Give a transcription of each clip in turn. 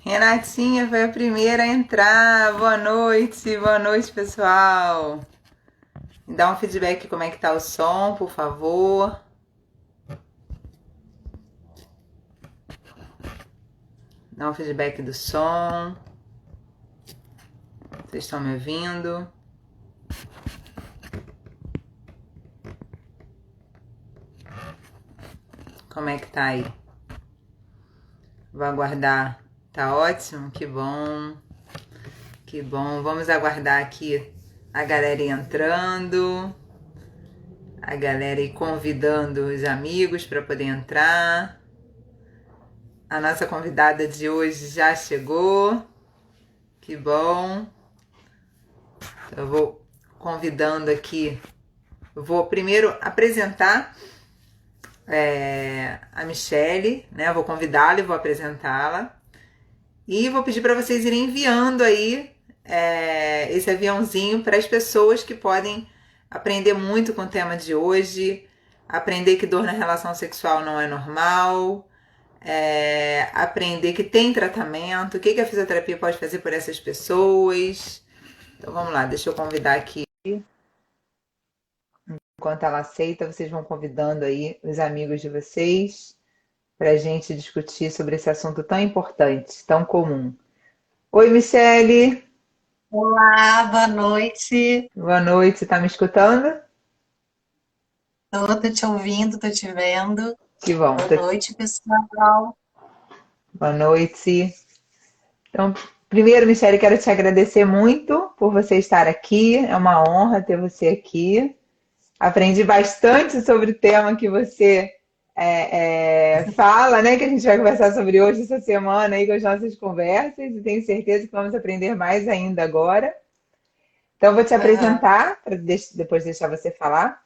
Renatinha foi a primeira a entrar. Boa noite, pessoal. Me dá um feedback como é que tá o som, por favor. Dá um feedback do som. Vocês estão me ouvindo? Como é que tá aí? Vou aguardar. Tá ótimo? Que bom. Que bom. Vamos aguardar aqui a galera entrando. A galera aí convidando os amigos para poder entrar. A nossa convidada de hoje já chegou. Que bom. Eu vou convidando aqui. Eu vou primeiro apresentar a Michele, né? Eu vou convidá-la e vou apresentá-la. E vou pedir para vocês irem enviando aí esse aviãozinho para as pessoas que podem aprender muito com o tema de hoje. Aprender que dor na relação sexual não é normal. Aprender que tem tratamento. O que a fisioterapia pode fazer por essas pessoas. Então vamos lá, deixa eu convidar aqui. Enquanto ela aceita, vocês vão convidando aí os amigos de vocês para a gente discutir sobre esse assunto tão importante, tão comum. Oi, Michele. Olá, boa noite. Boa noite, tá me escutando? Tô te ouvindo, tô te vendo. Que bom. Boa noite, pessoal. Boa noite. Então, primeiro, Michele, quero te agradecer muito por você estar aqui. É uma honra ter você aqui. Aprendi bastante sobre o tema que você fala, né? Que a gente vai conversar sobre hoje, essa semana, aí com as nossas conversas, e tenho certeza que vamos aprender mais ainda agora. Então, vou te Aham. apresentar, para depois deixar você falar.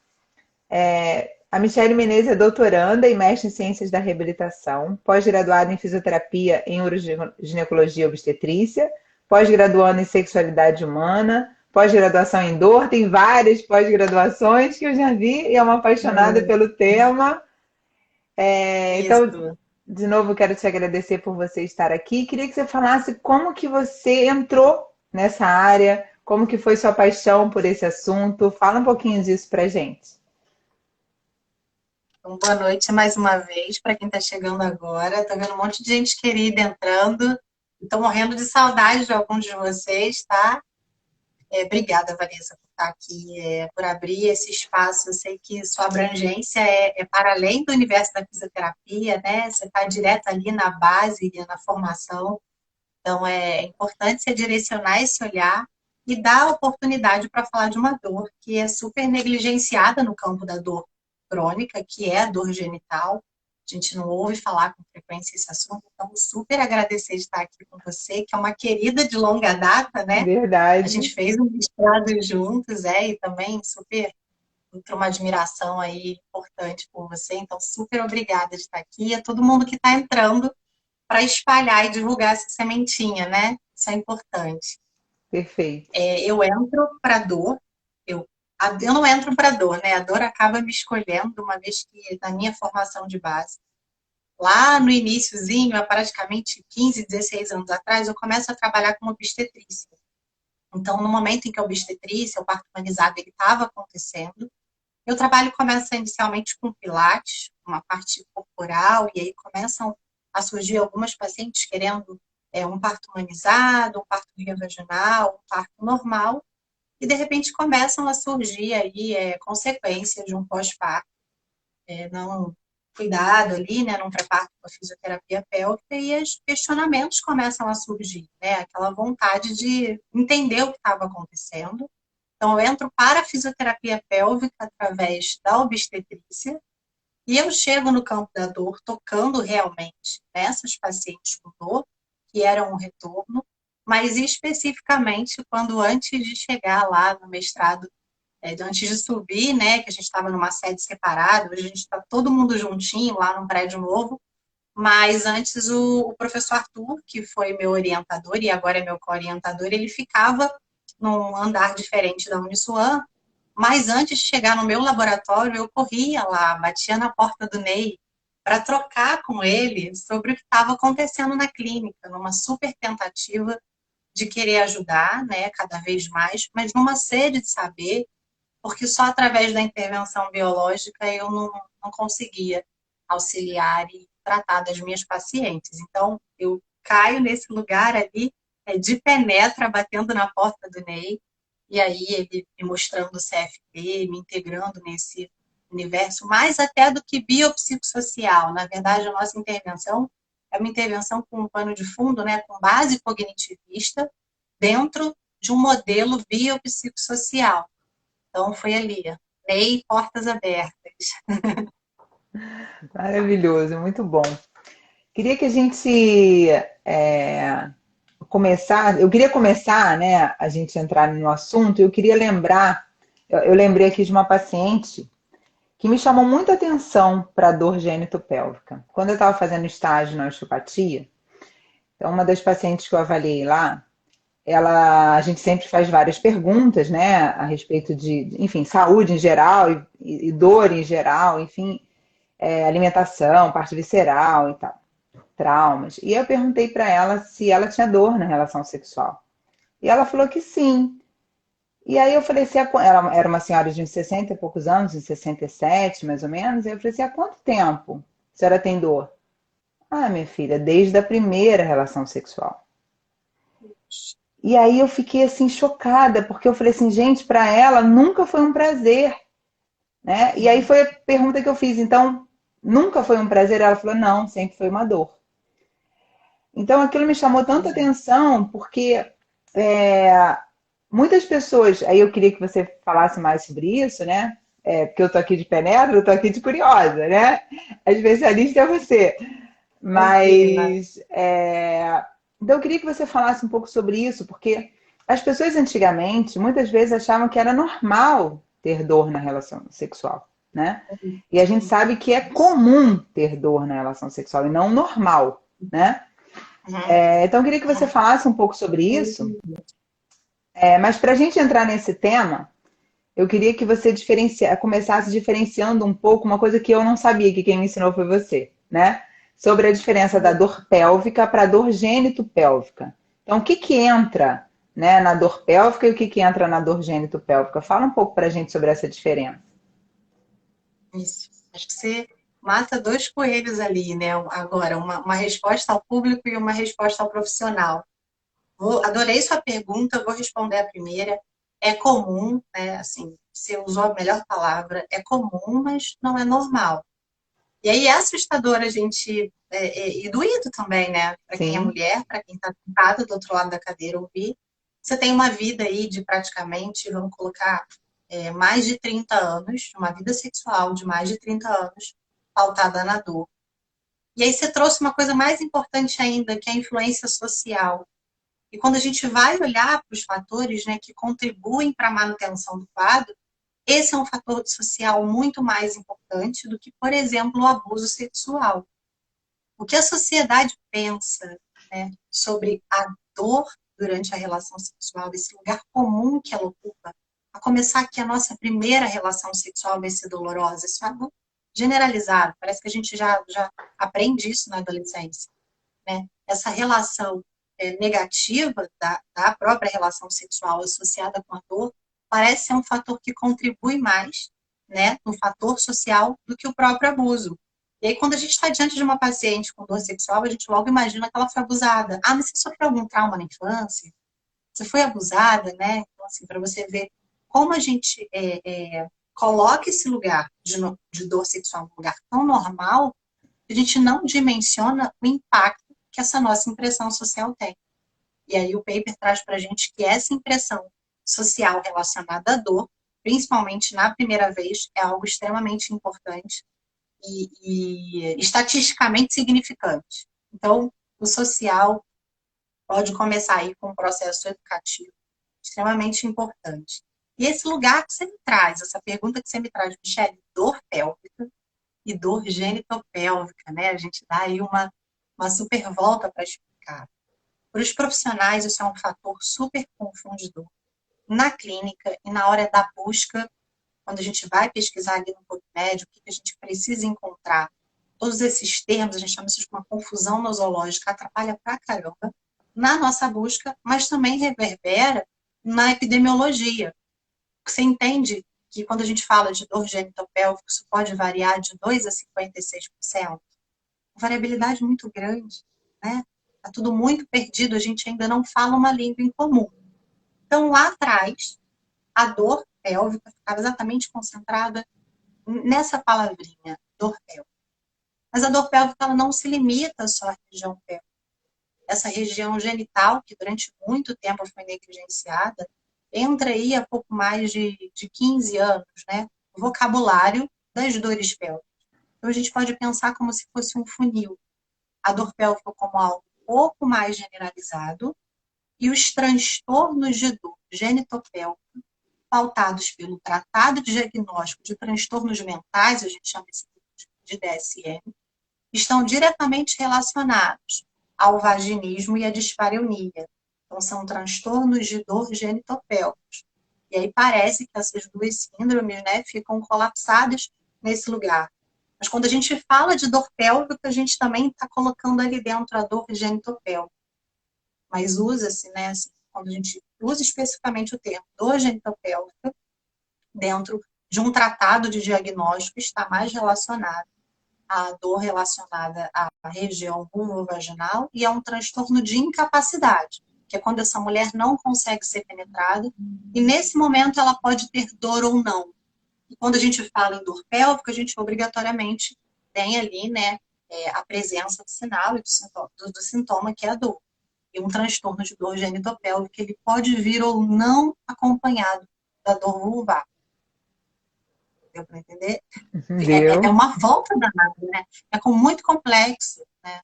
A Michele Menezes é doutoranda e mestre em Ciências da Reabilitação, pós-graduada em Fisioterapia em Uroginecologia e Obstetrícia, pós-graduanda em Sexualidade Humana, pós-graduação em dor, tem várias pós-graduações que eu já vi e é uma apaixonada Hum, pelo tema. Então, Isso. de novo, quero te agradecer por você estar aqui. Queria que você falasse como que você entrou nessa área, como que foi sua paixão por esse assunto. Fala um pouquinho disso pra gente. Então, boa noite mais uma vez para quem está chegando agora. Tô vendo um monte de gente querida entrando. Estou morrendo de saudade de alguns de vocês, tá? Obrigada, Vanessa, por estar aqui, por abrir esse espaço. Eu sei que sua abrangência é para além do universo da fisioterapia, né? Você está direto ali na base, na formação. Então, é importante você direcionar esse olhar e dar oportunidade para falar de uma dor que é super negligenciada no campo da dor crônica, que é a dor genital. A gente não ouve falar com frequência esse assunto, então super agradecer de estar aqui com você, que é uma querida de longa data, né? A gente Verdade. fez um mestrado juntos, e também super uma admiração aí importante por você, então super obrigada de estar aqui, e a todo mundo que está entrando para espalhar e divulgar essa sementinha, né? Isso é importante. Perfeito. Eu entro para a dor, eu, eu não entro para a dor, né? A dor acaba me escolhendo, uma vez que na minha formação de base, lá no iníciozinho, há praticamente 15, 16 anos atrás, eu começo a trabalhar com obstetrícia. Então, no momento em que a obstetrícia, o parto humanizado, ele estava acontecendo, meu trabalho começa inicialmente com pilates, uma parte corporal, e aí começam a surgir algumas pacientes querendo um parto humanizado, um parto via vaginal, um parto normal, e de repente começam a surgir aí consequências de um pós-parto, não cuidado ali, né, num pré-parto com a fisioterapia pélvica, e os questionamentos começam a surgir, né, aquela vontade de entender o que estava acontecendo. Então, eu entro para a fisioterapia pélvica através da obstetrícia e eu chego no campo da dor tocando realmente nessas pacientes com dor, que eram um retorno, mas especificamente quando antes de chegar lá no mestrado, antes de subir, né, que a gente estava numa sede separada, hoje a gente está todo mundo juntinho lá num prédio novo, mas antes o professor Arthur, que foi meu orientador e agora é meu co-orientador, ele ficava num andar diferente da Uniswan, mas antes de chegar no meu laboratório, eu corria lá, batia na porta do Ney, para trocar com ele sobre o que estava acontecendo na clínica, numa super tentativa de querer ajudar, né, cada vez mais, mas numa sede de saber, porque só através da intervenção biológica eu não conseguia auxiliar e tratar das minhas pacientes. Então, eu caio nesse lugar ali, de penetra, batendo na porta do Ney, e aí ele me mostrando o CFP, me integrando nesse universo, mais até do que biopsicossocial. Na verdade, a nossa intervenção é uma intervenção com um pano de fundo, né, com base cognitivista, dentro de um modelo biopsicossocial. Então, foi ali, Ney, portas abertas. Maravilhoso, muito bom. Queria que a gente eu queria começar, né, a gente entrar no assunto, eu queria lembrar, eu lembrei aqui de uma paciente que me chamou muita atenção para a dor gênito-pélvica. Quando eu estava fazendo estágio na osteopatia, então uma das pacientes que eu avaliei lá, a gente sempre faz várias perguntas, né, a respeito de, enfim, saúde em geral e dor em geral, enfim, alimentação, parte visceral e tal, traumas. E eu perguntei para ela se ela tinha dor na relação sexual. E ela falou que sim. E aí eu falei assim, ela era uma senhora de uns 60 e poucos anos, uns 67 mais ou menos, e eu falei assim, há quanto tempo a senhora tem dor? Ah, minha filha, desde a primeira relação sexual. E aí eu fiquei assim chocada, porque eu falei assim, gente, para ela nunca foi um prazer, né? E aí foi a pergunta que eu fiz, então, nunca foi um prazer? Ela falou, não, sempre foi uma dor. Então aquilo me chamou tanta atenção, porque muitas pessoas, aí eu queria que você falasse mais sobre isso, né? Porque eu tô aqui de penetra, eu tô aqui de curiosa, né? A especialista é você. Imagina. Mas, então eu queria que você falasse um pouco sobre isso, porque as pessoas antigamente, muitas vezes achavam que era normal ter dor na relação sexual, né? E a gente sabe que é comum ter dor na relação sexual e não normal, né? Então eu queria que você falasse um pouco sobre isso, mas para a gente entrar nesse tema, eu queria que você começasse diferenciando um pouco uma coisa que eu não sabia, que quem me ensinou foi você, né? Sobre a diferença da dor pélvica para a dor gênito-pélvica. Então, o que que entra, né, na dor pélvica e o que que entra na dor gênito-pélvica? Fala um pouco para a gente sobre essa diferença. Isso. Acho que você mata dois coelhos ali, né? Agora, uma resposta ao público e uma resposta ao profissional. Adorei sua pergunta, vou responder a primeira. É comum, né? Assim, você usou a melhor palavra, é comum, mas não é normal. E aí é assustador a gente, e doído também, né? Para quem é Sim, mulher, para quem está sentado do outro lado da cadeira ouvir. Você tem uma vida aí de praticamente, vamos colocar, mais de 30 anos, uma vida sexual de mais de 30 anos, pautada na dor. E aí você trouxe uma coisa mais importante ainda, que é a influência social. E quando a gente vai olhar para os fatores, né, que contribuem para a manutenção do quadro, esse é um fator social muito mais importante do que, por exemplo, o abuso sexual. O que a sociedade pensa, né, sobre a dor durante a relação sexual, desse lugar comum que ela ocupa, a começar que a nossa primeira relação sexual vai ser dolorosa, isso é algo generalizado, parece que a gente já aprende isso na adolescência, né? Essa relação negativa da própria relação sexual associada com a dor parece ser um fator que contribui mais, né, no fator social do que o próprio abuso. E aí, quando a gente está diante de uma paciente com dor sexual, a gente logo imagina que ela foi abusada. Ah, mas você sofreu algum trauma na infância? Você foi abusada, né? Então, assim, para você ver como a gente coloca esse lugar de dor sexual num lugar tão normal, a gente não dimensiona o impacto que essa nossa impressão social tem. E aí o paper traz para a gente que essa impressão social relacionada à dor, principalmente na primeira vez, é algo extremamente importante e estatisticamente significante. Então, o social pode começar aí com um processo educativo extremamente importante. E esse lugar que você me traz, essa pergunta que você me traz, Michele, dor pélvica e dor genitopélvica, né? A gente dá aí uma super volta para explicar. Para os profissionais, isso é um fator super confundidor. Na clínica e na hora da busca, quando a gente vai pesquisar ali no PubMed, o que a gente precisa encontrar todos esses termos, a gente chama isso de uma confusão nosológica, atrapalha pra caramba na nossa busca, mas também reverbera na epidemiologia. Você entende que quando a gente fala de dor genitopélvica, isso pode variar de 2 a 56%? Variabilidade muito grande, né? Está tudo muito perdido, a gente ainda não fala uma língua em comum. Então, lá atrás, a dor pélvica ficava exatamente concentrada nessa palavrinha, dor pélvica. Mas a dor pélvica ela não se limita só à região pélvica. Essa região genital, que durante muito tempo foi negligenciada, entra aí há pouco mais de 15 anos, né? O vocabulário das dores pélvicas. Então, a gente pode pensar como se fosse um funil. A dor pélvica como algo um pouco mais generalizado e os transtornos de dor genitopélvica, pautados pelo Tratado de Diagnóstico de Transtornos Mentais, a gente chama esse de DSM, estão diretamente relacionados ao vaginismo e à dispareunia. Então, são transtornos de dor genitopélvicos. E aí parece que essas duas síndromes, né, ficam colapsadas nesse lugar. Mas quando a gente fala de dor pélvica, a gente também está colocando ali dentro a dor genitopélvica. Mas usa-se, né, assim, quando a gente usa especificamente o termo dor genitopélvica, dentro de um tratado de diagnóstico, está mais relacionado à dor relacionada à região vulvovaginal e a um transtorno de incapacidade, que é quando essa mulher não consegue ser penetrada, e nesse momento ela pode ter dor ou não. E quando a gente fala em dor pélvica, a gente obrigatoriamente tem ali, né, a presença do sinal e do sintoma, que é a dor. E um transtorno de dor genitopélvica, ele pode vir ou não acompanhado da dor vulvar. Deu para entender? É Deu. uma volta danada, né? É muito complexo, né?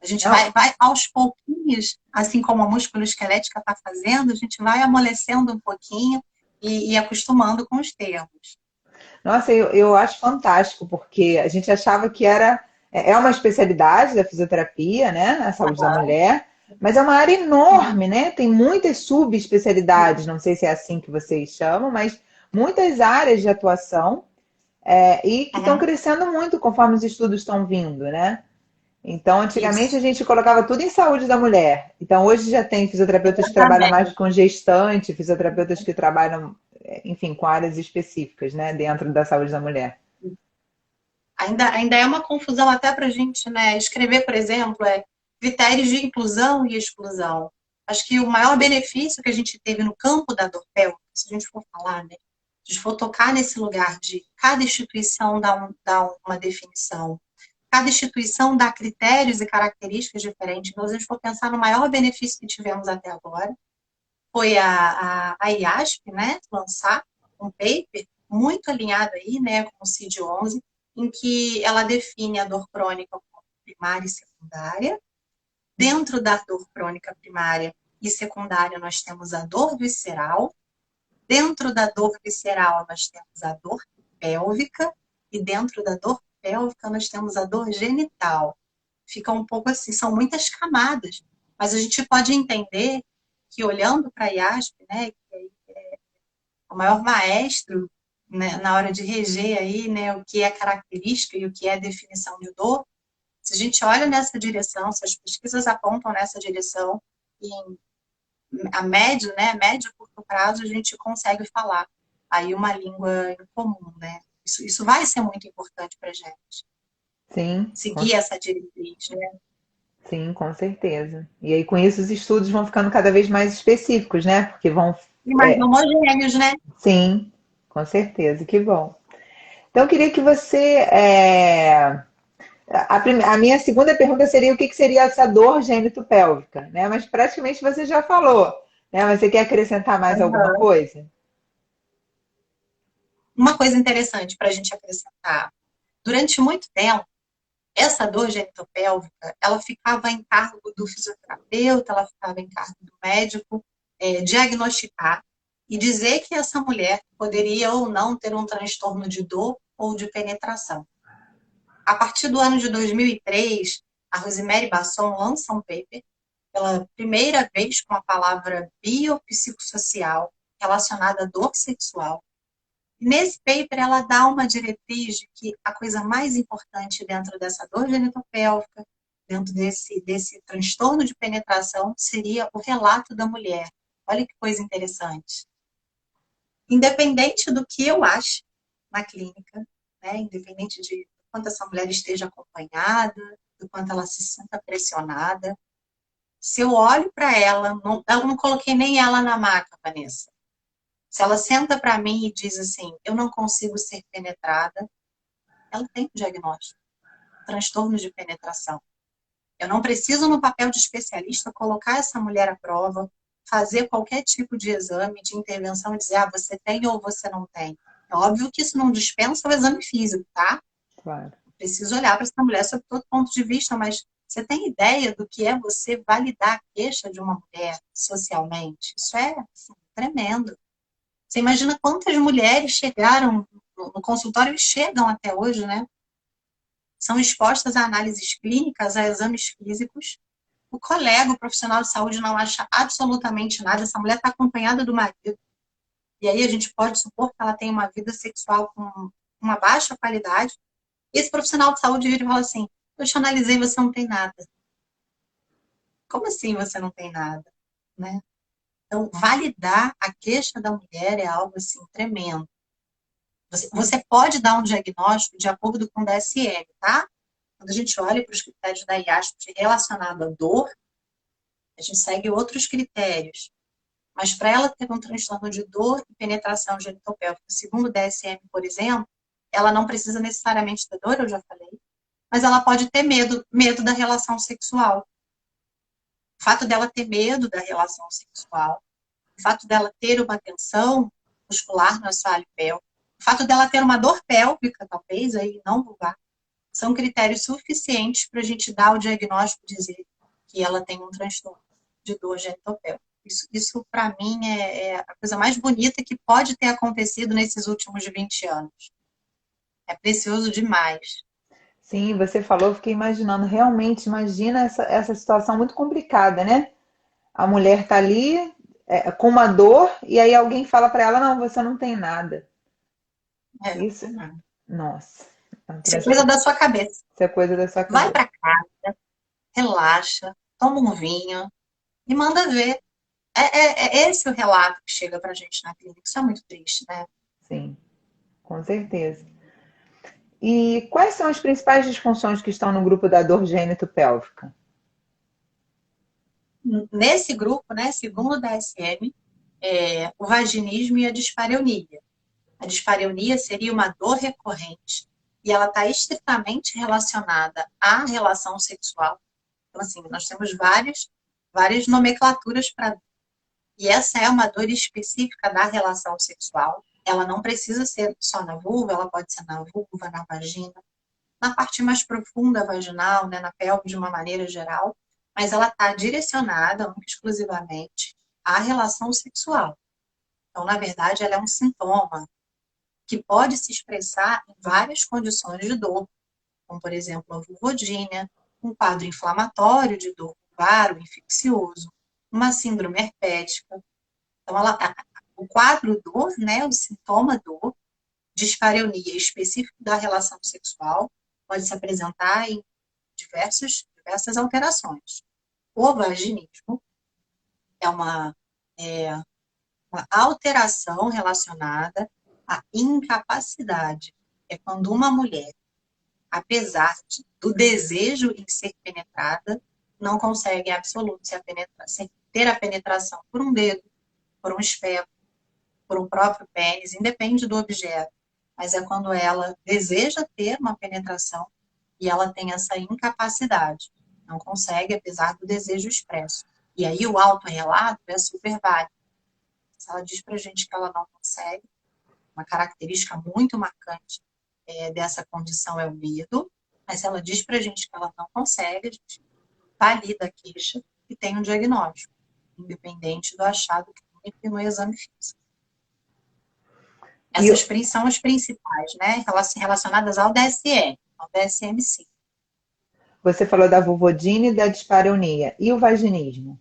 A gente Não, vai aos pouquinhos, assim como a músculo-esquelética está fazendo, a gente vai amolecendo um pouquinho e acostumando com os termos. nossa, eu acho fantástico, porque a gente achava que é uma especialidade da fisioterapia, né? A saúde da mulher, mas é uma área enorme, né? Tem muitas subespecialidades, não sei se é assim que vocês chamam, mas muitas áreas de atuação, e que estão crescendo muito conforme os estudos estão vindo, né? Então, antigamente a Isso, gente colocava tudo em saúde da mulher. Então, hoje já tem fisioterapeutas que trabalham mais exatamente. com gestante, fisioterapeutas que trabalham, enfim, com áreas específicas, né, dentro da saúde da mulher. Ainda é uma confusão até para a gente, né, escrever, por exemplo, critérios de inclusão e exclusão. Acho que o maior benefício que a gente teve no campo da dor pélvica, se a gente for falar, né, se a gente for tocar nesse lugar de cada instituição dá uma definição, cada instituição dá critérios e características diferentes. Então, se a gente for pensar no maior benefício que tivemos até agora, foi a IASP, né, lançar um paper muito alinhado aí, né, com o CID-11, em que ela define a dor crônica como primária e secundária. Dentro da dor crônica primária e secundária, nós temos a dor visceral. Dentro da dor visceral, nós temos a dor pélvica. E dentro da dor pélvica, nós temos a dor genital. Fica um pouco assim, são muitas camadas. Mas a gente pode entender que, olhando para a IASP, né, que é o maior maestro, né, na hora de reger aí, né, o que é característica e o que é definição de dor, se a gente olha nessa direção, se as pesquisas apontam nessa direção, em a médio, né, médio e curto prazo, a gente consegue falar aí uma língua em comum, né? Isso vai ser muito importante para a gente, Sim, seguir essa diretriz, né? sim, com certeza. E aí, com isso, os estudos vão ficando cada vez mais específicos, né? Porque vão. E mais homogêneos, né? Sim, com certeza, que bom. Então, eu queria que você. A minha segunda pergunta seria o que seria essa dor gênito-pélvica, né? Mas praticamente você já falou, né? Mas você quer acrescentar mais alguma Uhum. coisa? Uma coisa interessante para a gente acrescentar. Durante muito tempo, essa dor genitopélvica, ela ficava em cargo do fisioterapeuta, ela ficava em cargo do médico, diagnosticar e dizer que essa mulher poderia ou não ter um transtorno de dor ou de penetração. A partir do ano de 2003, a Rosemary Basson lança um paper pela primeira vez com a palavra biopsicossocial relacionada à dor sexual. Nesse paper, ela dá uma diretriz de que a coisa mais importante dentro dessa dor genitopélvica, dentro desse transtorno de penetração, seria o relato da mulher. Olha que coisa interessante. Independente do que eu ache na clínica, né, independente de quanto essa mulher esteja acompanhada, do quanto ela se sinta pressionada, se eu olho para ela, eu não coloquei nem ela na maca, Vanessa. Se ela senta para mim e diz assim, eu não consigo ser penetrada, ela tem um diagnóstico, transtorno de penetração. Eu não preciso, no papel de especialista, colocar essa mulher à prova, fazer qualquer tipo de exame, de intervenção e dizer, você tem ou você não tem. É óbvio que isso não dispensa o exame físico, tá? Claro. Preciso olhar para essa mulher sob todo ponto de vista, mas você tem ideia do que é você validar a queixa de uma mulher socialmente? Isso é assim, tremendo. Você imagina quantas mulheres chegaram no consultório e chegam até hoje, né? São expostas a análises clínicas, a exames físicos. O colega, o profissional de saúde, não acha absolutamente nada. Essa mulher está acompanhada do marido. E aí a gente pode supor que ela tem uma vida sexual com uma baixa qualidade. E esse profissional de saúde vira e fala assim, eu te analisei, você não tem nada. Como assim você não tem nada? Né? Então, validar a queixa da mulher é algo assim tremendo. Você pode dar um diagnóstico de acordo com o DSM, tá? Quando a gente olha para os critérios da IASP relacionado à dor, a gente segue outros critérios. Mas para ela ter um transtorno de dor e penetração genitopélvica, segundo o DSM, por exemplo, ela não precisa necessariamente ter dor, eu já falei, mas ela pode ter medo da relação sexual. O fato dela ter medo da relação sexual, o fato dela ter uma tensão muscular no assoalho pélvico, o fato dela ter uma dor pélvica, talvez, aí não vulgar, são critérios suficientes para a gente dar o diagnóstico e dizer que ela tem um transtorno de dor genitopélvica. Isso para mim, é a coisa mais bonita que pode ter acontecido nesses últimos 20 anos. É precioso demais. Sim, você falou, eu fiquei imaginando, realmente, imagina essa situação muito complicada, né? A mulher tá ali com uma dor e aí alguém fala para ela, não, você não tem nada. É. Isso, nossa, é um Isso é coisa transtorno. da sua cabeça. Isso é coisa da sua Vai cabeça. para casa, relaxa, toma um vinho e manda ver. É esse o relato que chega para a gente na clínica. Isso é muito triste, né? Sim, com certeza. E quais são as principais disfunções que estão no grupo da dor gênito-pélvica? Nesse grupo, né, segundo o DSM, o vaginismo e a dispareunia. A dispareunia seria uma dor recorrente e ela está estritamente relacionada à relação sexual. Então, assim, nós temos várias nomenclaturas para. E essa é uma dor específica da relação sexual. Ela não precisa ser só na vulva, ela pode ser na vulva, na vagina, na parte mais profunda vaginal, né, na pelve de uma maneira geral, mas ela está direcionada exclusivamente à relação sexual. Então, na verdade, ela é um sintoma que pode se expressar em várias condições de dor, como, por exemplo, a vulvodínia, um quadro inflamatório de dor vulvar ou infeccioso, uma síndrome herpética. Então, o quadro dor, né, o sintoma dor, dispareunia específico da relação sexual, pode se apresentar em diversas alterações. O vaginismo é uma alteração relacionada à incapacidade. É quando uma mulher, apesar do desejo em ser penetrada, não consegue em absoluto ter a penetração por um dedo, por um esfero, por um próprio pênis, independe do objeto. Mas é quando ela deseja ter uma penetração e ela tem essa incapacidade. Não consegue, apesar do desejo expresso. E aí o autorrelato é super válido. Se ela diz pra gente que ela não consegue, uma característica muito marcante dessa condição é o medo, mas se ela diz pra gente que ela não consegue, a gente valida a queixa e tem um diagnóstico, independente do achado clínico e no exame físico. E Essas são as principais, né, relacionadas ao DSM, ao DSM-5. você falou da vulvodínia e da dispareunia. E o vaginismo?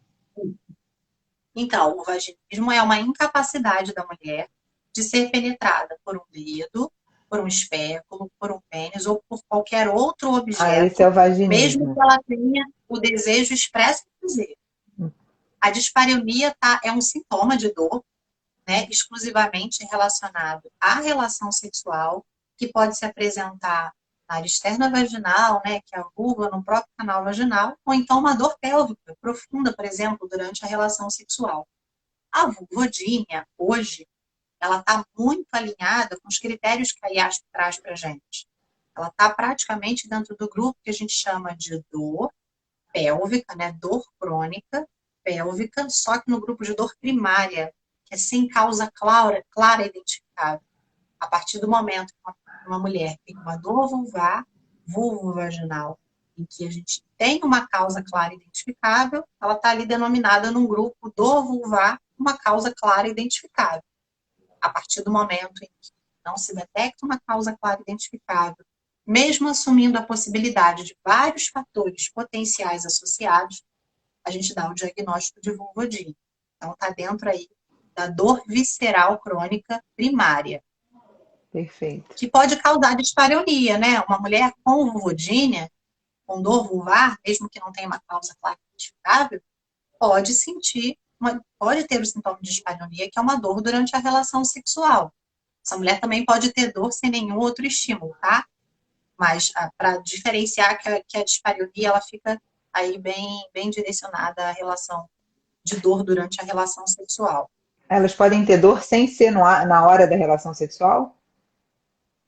Então, o vaginismo é uma incapacidade da mulher de ser penetrada por um dedo, por um espéculo, por um pênis ou por qualquer outro Ah, esse é objeto, o mesmo que vaginismo. ela tenha o desejo expresso de fazer. A dispareunia é um sintoma de dor, né, exclusivamente relacionado à relação sexual, que pode se apresentar na área externa vaginal, né, que é a vulva, no próprio canal vaginal, ou então uma dor pélvica profunda, por exemplo, durante a relação sexual. A vulvodínia, hoje, ela está muito alinhada com os critérios que a IASP traz para a gente. Ela está praticamente dentro do grupo que a gente chama de dor pélvica, né, dor crônica pélvica, só que no grupo de dor primária, que é sem causa clara identificável. A partir do momento que uma mulher tem uma dor vulvar, vulvo-vaginal, em que a gente tem uma causa clara identificável, ela está ali denominada num grupo dor vulvar, uma causa clara identificável. A partir do momento em que não se detecta uma causa clara identificável, mesmo assumindo a possibilidade de vários fatores potenciais associados, a gente dá o diagnóstico de vulvodínia. Então, está dentro aí da dor visceral crônica primária, Perfeito. que pode causar dispareunia, né? Uma mulher com vulvodínia, com dor vulvar, mesmo que não tenha uma causa clara identificável, pode sentir, pode ter o sintoma de dispareunia, que é uma dor durante a relação sexual. Essa mulher também pode ter dor sem nenhum outro estímulo, tá? Mas para diferenciar que a dispareunia, ela fica aí bem direcionada à relação de dor durante a relação sexual. Elas podem ter dor sem ser na hora da relação sexual?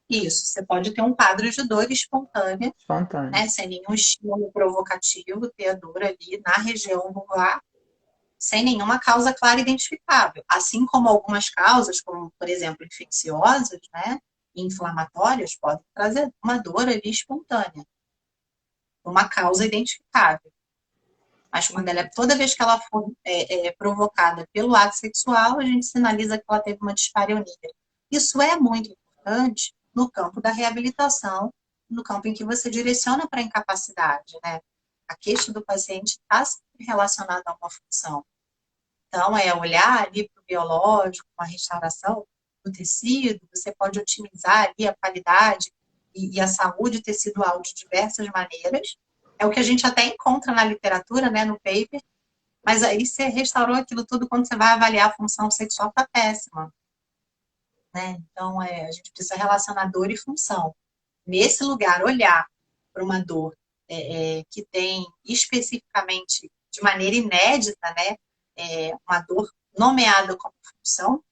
Isso, você pode ter um quadro de dor espontânea, Espontânea. né, sem nenhum estímulo provocativo, ter a dor ali na região vulvar, sem nenhuma causa clara identificável. Assim como algumas causas, como, por exemplo, infecciosas, né, inflamatórias, podem trazer uma dor ali espontânea, uma causa identificável. Mas quando toda vez que ela for provocada pelo ato sexual, a gente sinaliza que ela teve uma dispareunia. Isso é muito importante no campo da reabilitação, no campo em que você direciona para a incapacidade, né? A queixa do paciente está sempre relacionada a uma função. Então, é olhar ali para o biológico, uma restauração do tecido, você pode otimizar ali a qualidade e a saúde tecidual de diversas maneiras. É o que a gente até encontra na literatura, né, no paper, mas aí você restaurou aquilo tudo quando você vai avaliar a função sexual, tá péssima, né? Então, a gente precisa relacionar dor e função. Nesse lugar, olhar para uma dor que tem especificamente, de maneira inédita, né, uma dor nomeada como função,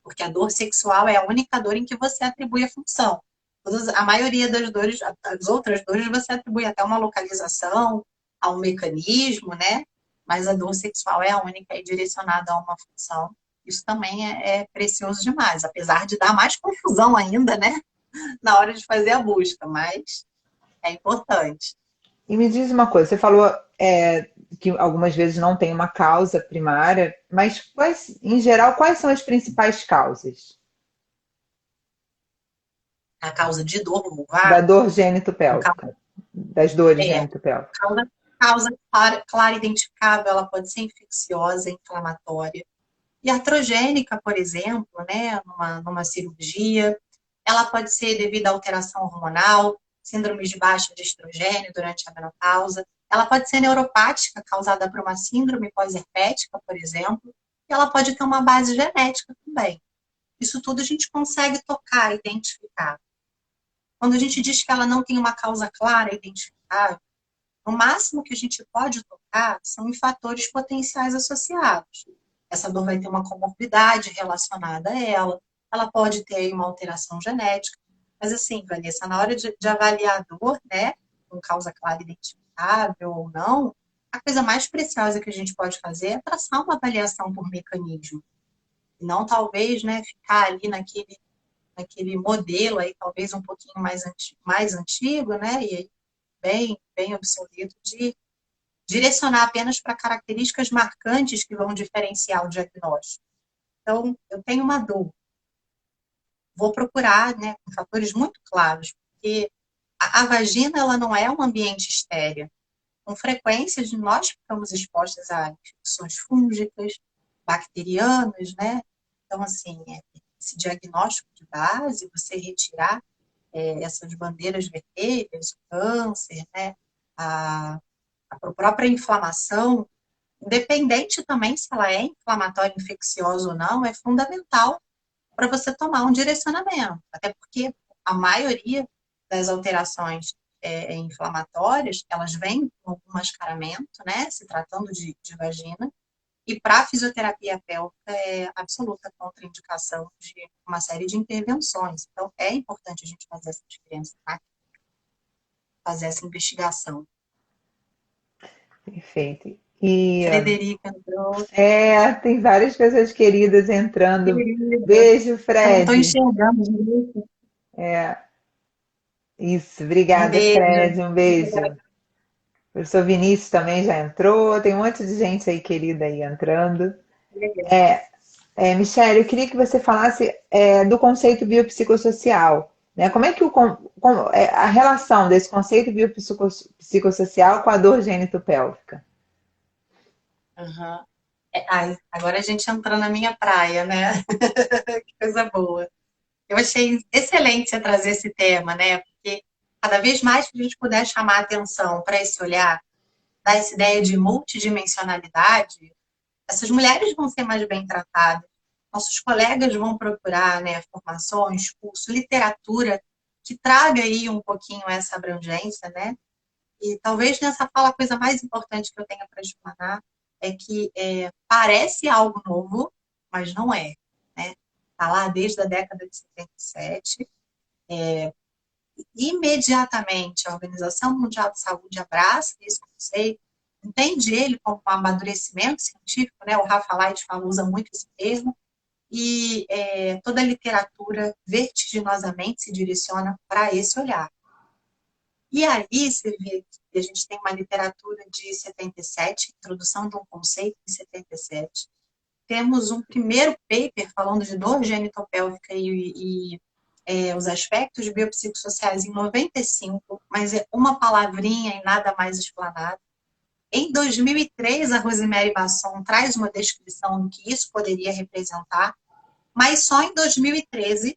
porque a dor sexual é a única dor em que você atribui a função. A maioria das dores, as outras dores, você atribui até uma localização, a um mecanismo, né? Mas a dor sexual é a única e direcionada a uma função. Isso também é precioso demais, apesar de dar mais confusão ainda, né? Na hora de fazer a busca, mas é importante. E me diz uma coisa, você falou que algumas vezes não tem uma causa primária, mas em geral, quais são as principais causas A causa de dor da vulvar, dor no caso, gênito-pélvica, das dores é gênito-pélvicas? causa clara identificável, ela pode ser infecciosa, inflamatória. Iatrogênica, por exemplo, né, numa cirurgia, ela pode ser devido à alteração hormonal, síndrome de baixa de estrogênio durante a menopausa, ela pode ser neuropática, causada por uma síndrome pós-herpética, por exemplo, e ela pode ter uma base genética também. Isso tudo a gente consegue tocar, identificar. Quando a gente diz que ela não tem uma causa clara, identificável, o máximo que a gente pode tocar são em fatores potenciais associados. Essa dor vai ter uma comorbidade relacionada a ela, ela pode ter aí uma alteração genética. Mas assim, Vanessa, na hora de avaliar a dor, né, com causa clara identificável ou não, a coisa mais preciosa que a gente pode fazer é traçar uma avaliação por mecanismo. E não talvez, né, ficar ali naquele modelo aí, talvez um pouquinho mais antigo, né, e bem obsoleto, de direcionar apenas para características marcantes que vão diferenciar o diagnóstico. Então, eu tenho uma dor, vou procurar, né, com fatores muito claros, porque a vagina, ela não é um ambiente estéril. Com frequência, nós ficamos expostas a infecções fúngicas, bacterianas, né? Então, assim, esse diagnóstico de base, você retirar essas bandeiras vermelhas, o câncer, né, a própria inflamação, independente também se ela é inflamatória, infecciosa ou não, é fundamental para você tomar um direcionamento. Até porque a maioria das alterações inflamatórias, elas vêm com algum mascaramento, né, se tratando de vagina, e para a fisioterapia pélvica é absoluta contraindicação de uma série de intervenções. Então, é importante a gente fazer essa diferença, tá? Fazer essa investigação. Perfeito. E Frederica entrou. tem várias pessoas queridas entrando. Querida, Beijo, não estou Fred. enxergando direito. Isso, Um obrigada, beijo. Fred. Um beijo. O professor Vinícius também já entrou. Tem um monte de gente aí querida aí entrando. Michele, eu queria que você falasse do conceito biopsicossocial. Né? Como é que a relação desse conceito biopsicossocial com a dor gênito-pélvica? Uhum. Agora a gente entrou na minha praia, né? Que coisa boa. Eu achei excelente você trazer esse tema, né? Porque cada vez mais que a gente puder chamar atenção para esse olhar, dar essa ideia de multidimensionalidade, essas mulheres vão ser mais bem tratadas. Nossos colegas vão procurar, né, formações, curso, literatura que traga aí um pouquinho essa abrangência, né? E talvez nessa fala a coisa mais importante que eu tenha para explanar é que parece algo novo, mas não é, né? Está lá desde a década de 77. Imediatamente, a Organização Mundial de Saúde abraça esse conceito, entende ele como um amadurecimento científico, né? O Rafa Light usa muito esse termo, e toda a literatura vertiginosamente se direciona para esse olhar. E aí você vê que a gente tem uma literatura de 77, introdução de um conceito de 77. Temos um primeiro paper falando de dor genitopélvica e os aspectos biopsicossociais em 95, mas é uma palavrinha e nada mais explanado. Em 2003, a Rosemary Basson traz uma descrição do que isso poderia representar, mas só em 2013,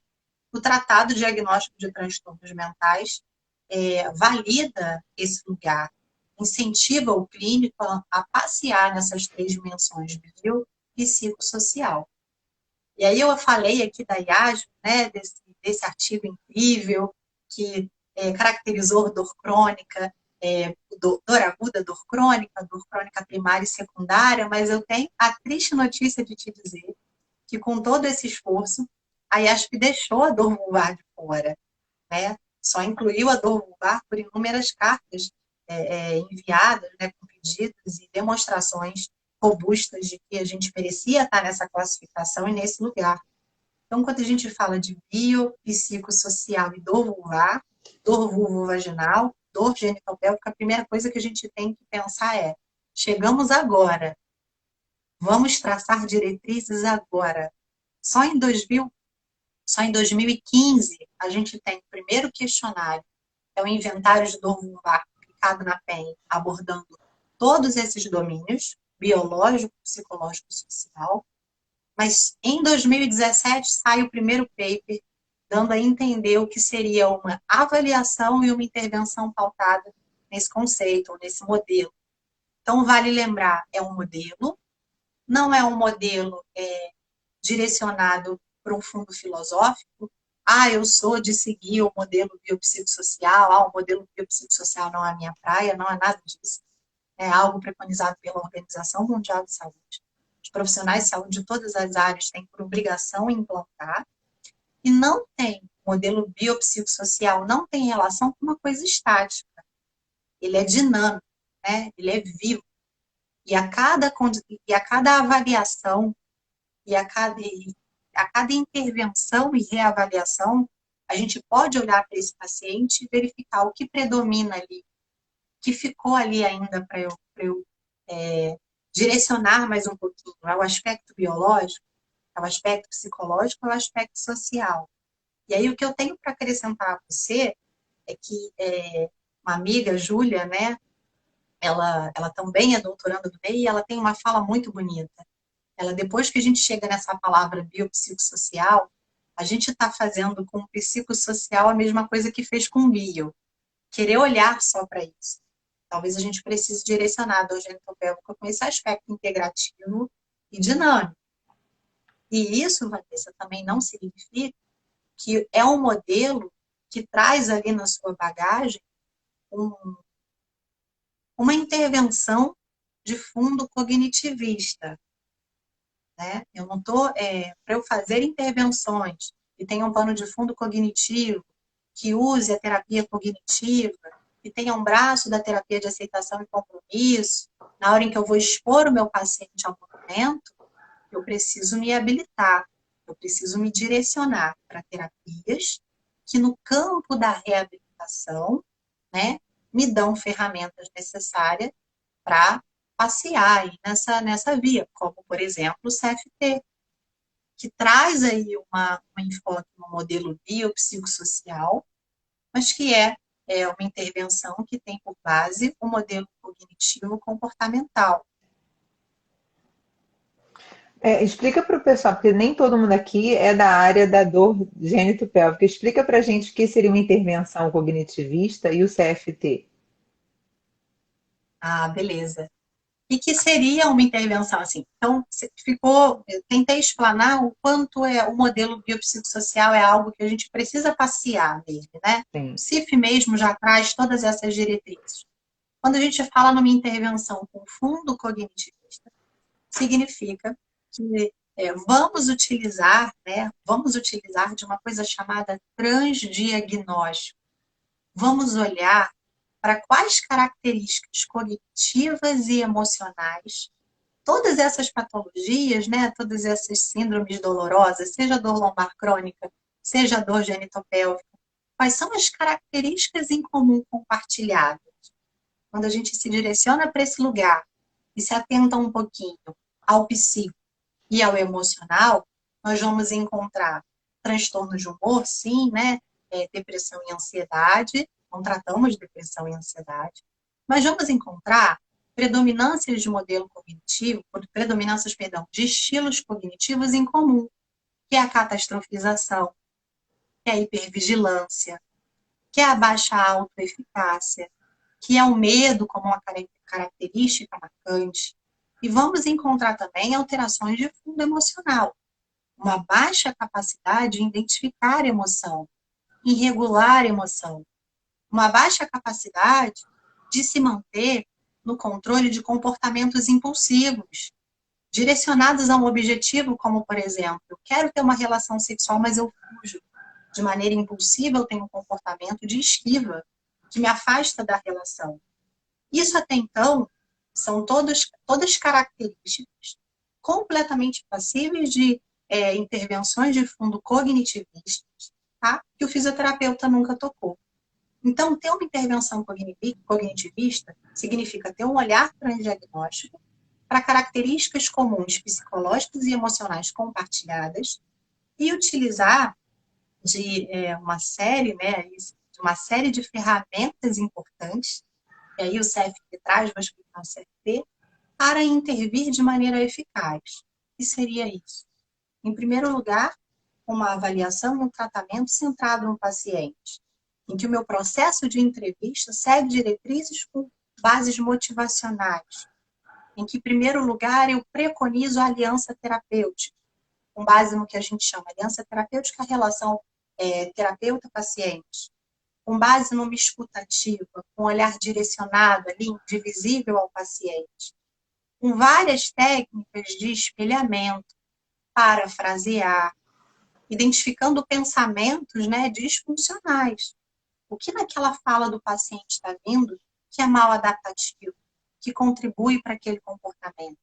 o Tratado Diagnóstico de Transtornos Mentais valida esse lugar, incentiva o clínico a passear nessas três dimensões, bio, psicossocial. E aí eu falei aqui da IASP, né, desse artigo incrível que caracterizou dor crônica, dor aguda, dor crônica primária e secundária, mas eu tenho a triste notícia de te dizer que com todo esse esforço, a IASP deixou a dor vulvar de fora, né? Só incluiu a dor vulvar por inúmeras cartas enviadas, né, com pedidos e demonstrações robustas de que a gente merecia estar nessa classificação e nesse lugar. Então, quando a gente fala de biopsicossocial e dor vulvovaginal, dor genitopélvica, a primeira coisa que a gente tem que pensar é: chegamos agora, vamos traçar diretrizes agora. Só em 2015 a gente tem o primeiro questionário, é o inventário de dor vulvar aplicado na PEN, abordando todos esses domínios, biológico, psicológico, social. Mas em 2017 sai o primeiro paper, dando a entender o que seria uma avaliação e uma intervenção pautada nesse conceito, ou nesse modelo. Então, vale lembrar, é um modelo, não é um modelo direcionado para um fundo filosófico. Eu sou de seguir o modelo biopsicossocial, o modelo biopsicossocial não é a minha praia, não é nada disso. É algo preconizado pela Organização Mundial de Saúde. Os profissionais de saúde de todas as áreas têm por obrigação implantar, e não tem modelo biopsicossocial, não tem relação com uma coisa estática. Ele é dinâmico, né? Ele é vivo. E a cada avaliação, e a cada intervenção e reavaliação, a gente pode olhar para esse paciente e verificar o que predomina ali, o que ficou ali ainda para eu direcionar mais um pouquinho. É o aspecto biológico, é o aspecto psicológico, é o aspecto social. E aí o que eu tenho para acrescentar a você é que uma amiga, Júlia, né, ela também é doutoranda do MEI e ela tem uma fala muito bonita. Ela, depois que a gente chega nessa palavra biopsicossocial, A gente está fazendo com o psicossocial a mesma coisa que fez com o bio. Querer olhar só para isso. Talvez a gente precise direcionar a dor genitopélvica com esse aspecto integrativo e dinâmico. E isso, Vanessa, também não significa que é um modelo que traz ali na sua bagagem uma intervenção de fundo cognitivista. Né? Eu não estou, para eu fazer intervenções que tenham um pano de fundo cognitivo, que use a terapia cognitiva, que tenha um braço da terapia de aceitação e compromisso, na hora em que eu vou expor o meu paciente ao movimento, eu preciso me habilitar, eu preciso me direcionar para terapias que no campo da reabilitação, né, me dão ferramentas necessárias para passear aí nessa via, como, por exemplo, o CFT, que traz aí um enfoque no modelo biopsicossocial, mas que é uma intervenção que tem por base o modelo cognitivo comportamental. Explica para o pessoal, porque nem todo mundo aqui é da área da dor gênito-pélvica. Explica para a gente o que seria uma intervenção cognitivista e o CFT. Ah, beleza. E que seria uma intervenção assim? Então, eu tentei explanar o quanto o modelo biopsicossocial é algo que a gente precisa passear nele, né? O Sim. CIF mesmo já traz todas essas diretrizes. Quando a gente fala numa intervenção com fundo cognitivista, significa que vamos utilizar de uma coisa chamada transdiagnóstico. Vamos olhar para quais características cognitivas e emocionais todas essas patologias, né, todas essas síndromes dolorosas, seja a dor lombar crônica, seja a dor genitopélvica, quais são as características em comum compartilhadas? Quando a gente se direciona para esse lugar e se atenta um pouquinho ao psíquico e ao emocional, nós vamos encontrar transtornos de humor, sim, né? Depressão e ansiedade, não tratamos depressão e ansiedade, mas vamos encontrar predominâncias de modelo cognitivo, predominâncias, perdão, de estilos cognitivos em comum, que é a catastrofização, que é a hipervigilância, que é a baixa autoeficácia, que é o medo como uma característica marcante. E vamos encontrar também alterações de fundo emocional, uma baixa capacidade de identificar emoção, irregular emoção, uma baixa capacidade de se manter no controle de comportamentos impulsivos, direcionados a um objetivo, como, por exemplo, eu quero ter uma relação sexual, mas eu fujo. De maneira impulsiva, eu tenho um comportamento de esquiva, que me afasta da relação. Isso até então são todas características completamente passíveis de intervenções de fundo cognitivistas, tá? Que o fisioterapeuta nunca tocou. Então, ter uma intervenção cognitivista significa ter um olhar transdiagnóstico para características comuns psicológicas e emocionais compartilhadas e utilizar de uma série, né, de uma série de ferramentas importantes, e aí o CFT traz, vou explicar o CFT, para intervir de maneira eficaz. O que seria isso? Em primeiro lugar, uma avaliação e um tratamento centrado no paciente, em que o meu processo de entrevista segue diretrizes com bases motivacionais, em que, em primeiro lugar, eu preconizo a aliança terapêutica, com base no que a gente chama de aliança terapêutica, a relação terapeuta-paciente, com base numa escuta ativa, com um olhar direcionado ali, indivisível ao paciente, com várias técnicas de espelhamento, parafrasear, identificando pensamentos, né, disfuncionais. O que naquela fala do paciente está vindo que é mal adaptativo, que contribui para aquele comportamento.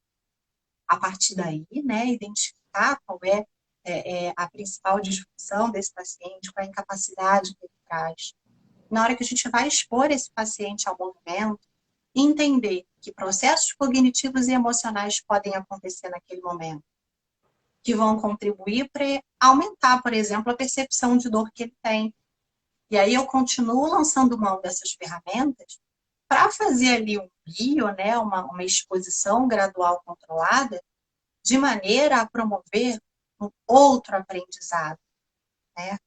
A partir daí, né, identificar qual é a principal disfunção desse paciente, qual é a incapacidade que ele traz. Na hora que a gente vai expor esse paciente ao movimento, entender que processos cognitivos e emocionais podem acontecer naquele momento, que vão contribuir para aumentar, por exemplo, a percepção de dor que ele tem. E aí eu continuo lançando mão dessas ferramentas para fazer ali um bio, né, uma exposição gradual controlada, de maneira a promover um outro aprendizado, né?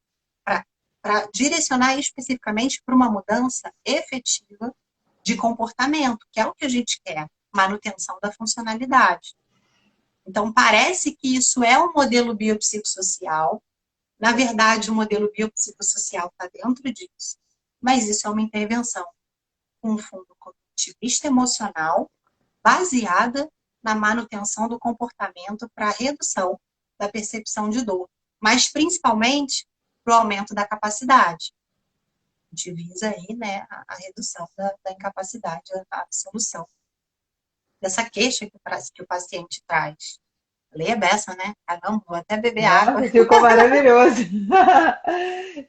Para direcionar especificamente para uma mudança efetiva de comportamento, que é o que a gente quer, manutenção da funcionalidade. Então, parece que isso é um modelo biopsicossocial. Na verdade, o modelo biopsicossocial está dentro disso, mas isso é uma intervenção com um fundo cognitivista emocional baseada na manutenção do comportamento para a redução da percepção de dor, mas principalmente para o aumento da capacidade. A gente visa aí, né, a redução da incapacidade, a solução dessa queixa que o paciente traz. Lei é beça, né? Caramba, vou até beber água. Nossa, ficou maravilhoso.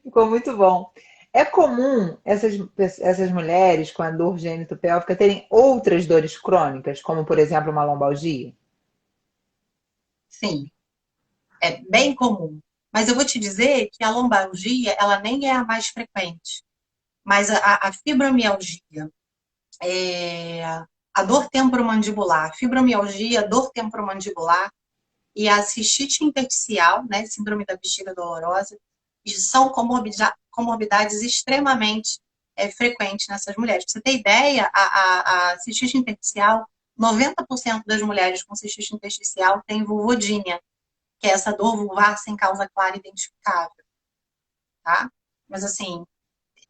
Ficou muito bom. É comum essas mulheres com a dor gênito-pélvica terem outras dores crônicas, como, por exemplo, uma lombalgia? Sim, é bem comum. Mas eu vou te dizer que a lombalgia, ela nem é a mais frequente. Mas a fibromialgia, a dor temporomandibular, fibromialgia, dor temporomandibular e a cistite intersticial, né, síndrome da bexiga dolorosa, são comorbidades extremamente frequentes nessas mulheres. Pra você ter ideia, a cistite intersticial, 90% das mulheres com cistite intersticial têm vulvodínia, que é essa dor vulvar sem causa clara identificável, tá? Mas assim,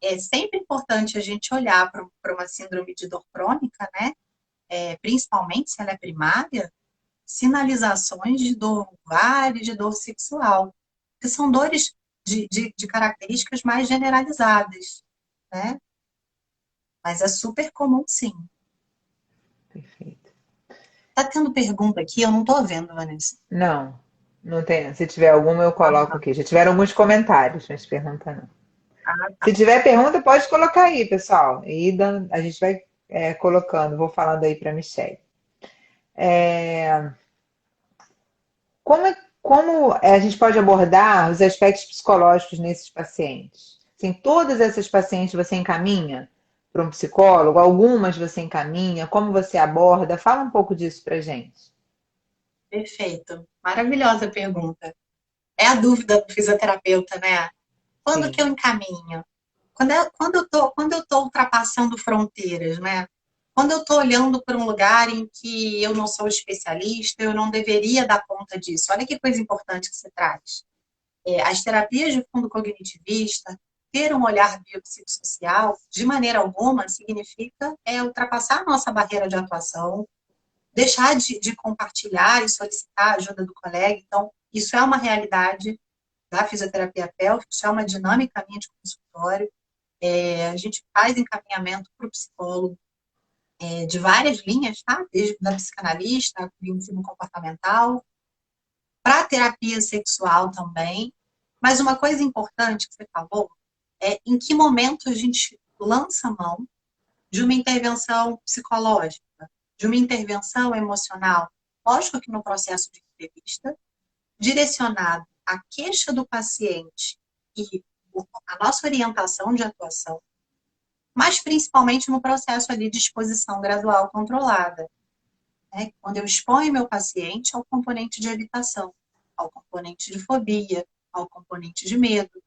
é sempre importante a gente olhar para uma síndrome de dor crônica, né? Principalmente se ela é primária, sinalizações de dor vulvar e de dor sexual, que são dores de características mais generalizadas, né? Mas é super comum, sim. Perfeito. Tá tendo pergunta aqui? Eu não tô vendo, Vanessa. Não, não tem. Se tiver alguma, eu Ah, coloco tá. aqui. Já tiveram alguns comentários, mas pergunta não. Ah, Se tá. tiver pergunta, pode colocar aí, pessoal. E a gente vai colocando, vou falando aí para a Michelle. Como a gente pode abordar os aspectos psicológicos nesses pacientes? Assim, todas essas pacientes você encaminha para um psicólogo? Algumas você encaminha? Como você aborda? Fala um pouco disso para gente. Perfeito. Maravilhosa pergunta. É a dúvida do fisioterapeuta, né? Quando que Sim. eu encaminho? Quando eu tô ultrapassando fronteiras, né? Quando eu estou olhando para um lugar em que eu não sou especialista, eu não deveria dar conta disso. Olha que coisa importante que você traz. As terapias de fundo cognitivista, ter um olhar biopsicossocial, de maneira alguma, significa ultrapassar a nossa barreira de atuação, deixar de compartilhar e solicitar a ajuda do colega. Então, isso é uma realidade da fisioterapia pélvica, isso é uma dinâmica minha de consultório. A gente faz encaminhamento para o psicólogo de várias linhas, tá? Desde da psicanalista, a cognitivo comportamental, para terapia sexual também. Mas uma coisa importante que você falou é em que momento a gente lança mão de uma intervenção psicológica, de uma intervenção emocional. Lógico que no processo de entrevista, direcionado à queixa do paciente e a nossa orientação de atuação, mas principalmente no processo ali de exposição gradual controlada, né? Quando eu exponho meu paciente ao componente de evitação, ao componente de fobia, ao componente de medo.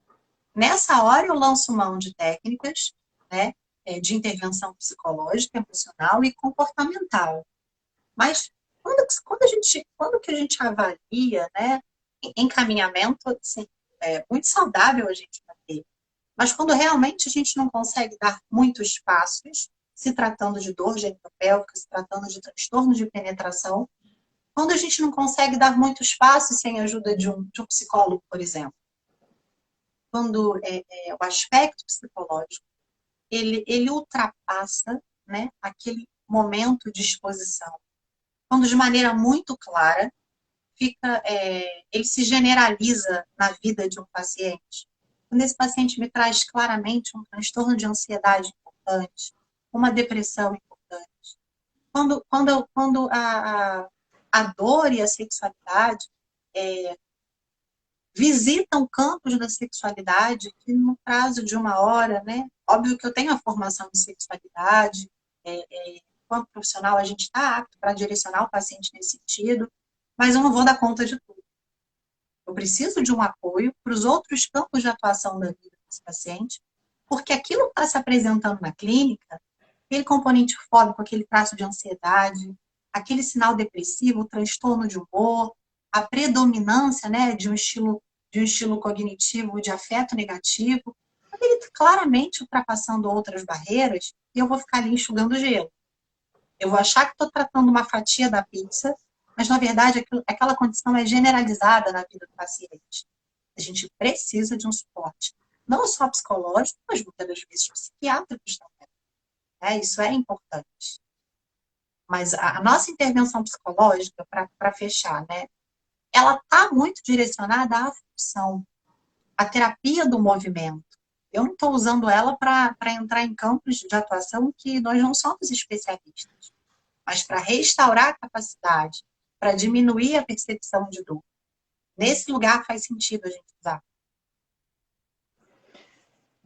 Nessa hora eu lanço mão de técnicas, né, de intervenção psicológica, emocional e comportamental. Mas quando que a gente avalia, né, encaminhamento, assim, é muito saudável a gente fazer. Mas quando realmente a gente não consegue dar muitos passos, se tratando de dor genitopélvica, se tratando de transtorno de penetração, quando a gente não consegue dar muitos passos sem a ajuda de um psicólogo, por exemplo. Quando o aspecto psicológico, ele ultrapassa, né, aquele momento de exposição. Quando de maneira muito clara, ele se generaliza na vida de um paciente. Quando esse paciente me traz claramente um transtorno de ansiedade importante, uma depressão importante, quando a dor e a sexualidade visitam campos da sexualidade que no prazo de uma hora, né? Óbvio que eu tenho a formação de sexualidade, enquanto profissional a gente está apto para direcionar o paciente nesse sentido, mas eu não vou dar conta de tudo. Eu preciso de um apoio para os outros campos de atuação da vida desse paciente, porque aquilo que está se apresentando na clínica, aquele componente fóbico, aquele traço de ansiedade, aquele sinal depressivo, o transtorno de humor, a predominância, né, de um estilo cognitivo de afeto negativo, ele está claramente ultrapassando outras barreiras e eu vou ficar ali enxugando gelo. Eu vou achar que estou tratando uma fatia da pizza, mas na verdade aquela condição é generalizada na vida do paciente. A gente precisa de um suporte, não só psicológico, mas muitas das vezes psiquiátricos também. Isso é importante. Mas a nossa intervenção psicológica, para fechar, né, ela está muito direcionada à função, à terapia do movimento. Eu não estou usando ela para entrar em campos de atuação que nós não somos especialistas, mas para restaurar a capacidade, para diminuir a percepção de dor. Nesse lugar faz sentido a gente usar.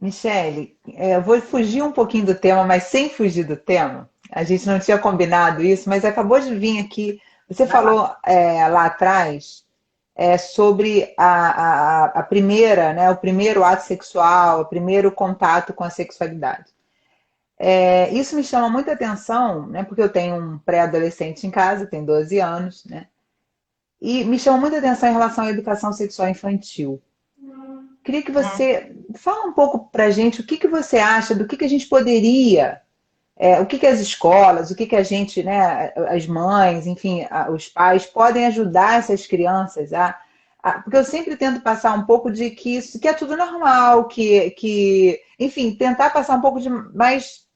Michele, eu vou fugir um pouquinho do tema, mas sem fugir do tema. A gente não tinha combinado isso, mas acabou de vir aqui. Você Vai lá. falou lá atrás sobre a primeira, né, o primeiro ato sexual, o primeiro contato com a sexualidade. Isso me chama muita atenção, né, porque eu tenho um pré-adolescente em casa, tem 12 anos, né, e me chama muita atenção em relação à educação sexual infantil. Queria que você fala um pouco para a gente o que você acha, do que a gente poderia, o que as escolas, o que a gente, né, as mães, enfim, os pais podem ajudar essas crianças porque eu sempre tento passar um pouco de que isso que é tudo normal, enfim, tentar passar um pouco de mais,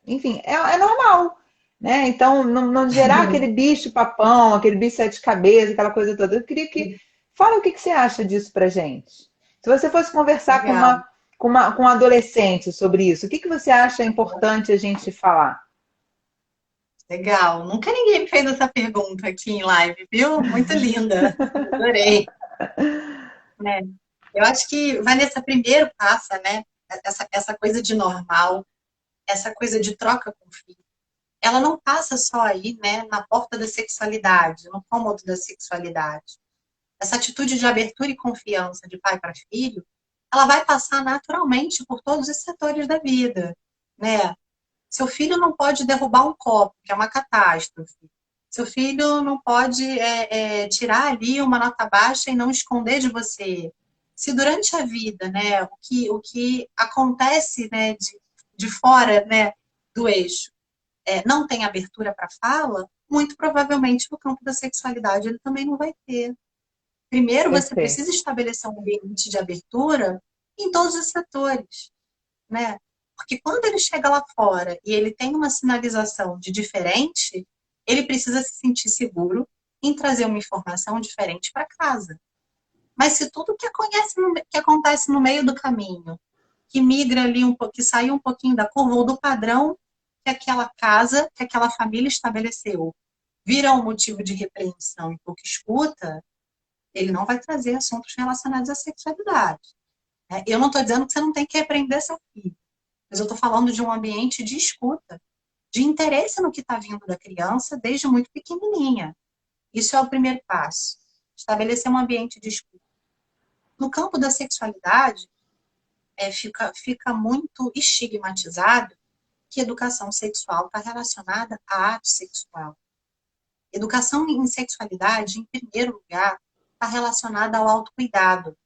enfim, é normal, né? Então, não gerar aquele bicho papão, aquele bicho sete cabeças, aquela coisa toda. Eu queria que fala o que você acha disso pra gente. Se você fosse conversar Legal. com um adolescente sobre isso, o que você acha importante a gente falar? Legal. Nunca ninguém me fez essa pergunta aqui em live, viu? Muito linda. Adorei. Né? Eu acho que Vanessa primeiro passa, né? Essa coisa de normal, essa coisa de troca com o filho. Ela não passa só aí, né, na porta da sexualidade, no cômodo da sexualidade. Essa atitude de abertura e confiança de pai para filho, ela vai passar naturalmente por todos os setores da vida, né? Seu filho não pode derrubar um copo, que é uma catástrofe. Seu filho não pode tirar ali uma nota baixa e não esconder de você. Se durante a vida, né, o que acontece, né, de fora, né, do eixo, não tem abertura para fala, muito provavelmente no campo da sexualidade ele também não vai ter. Primeiro, você Perfeito. precisa estabelecer um ambiente de abertura em todos os setores, né? Porque quando ele chega lá fora e ele tem uma sinalização de diferente, ele precisa se sentir seguro em trazer uma informação diferente para casa. Mas se tudo que acontece no meio do caminho, que migra ali um pouco, que sai um pouquinho da curva ou do padrão que aquela casa, que aquela família estabeleceu, vira um motivo de repreensão e pouca escuta, ele não vai trazer assuntos relacionados à sexualidade. Eu não estou dizendo que você não tem que repreender seu filho, mas eu estou falando de um ambiente de escuta, de interesse no que está vindo da criança desde muito pequenininha. Isso é o primeiro passo. Estabelecer um ambiente de escuta. No campo da sexualidade, fica muito estigmatizado que educação sexual está relacionada a ato sexual. Educação em sexualidade, em primeiro lugar, está relacionada ao autocuidado.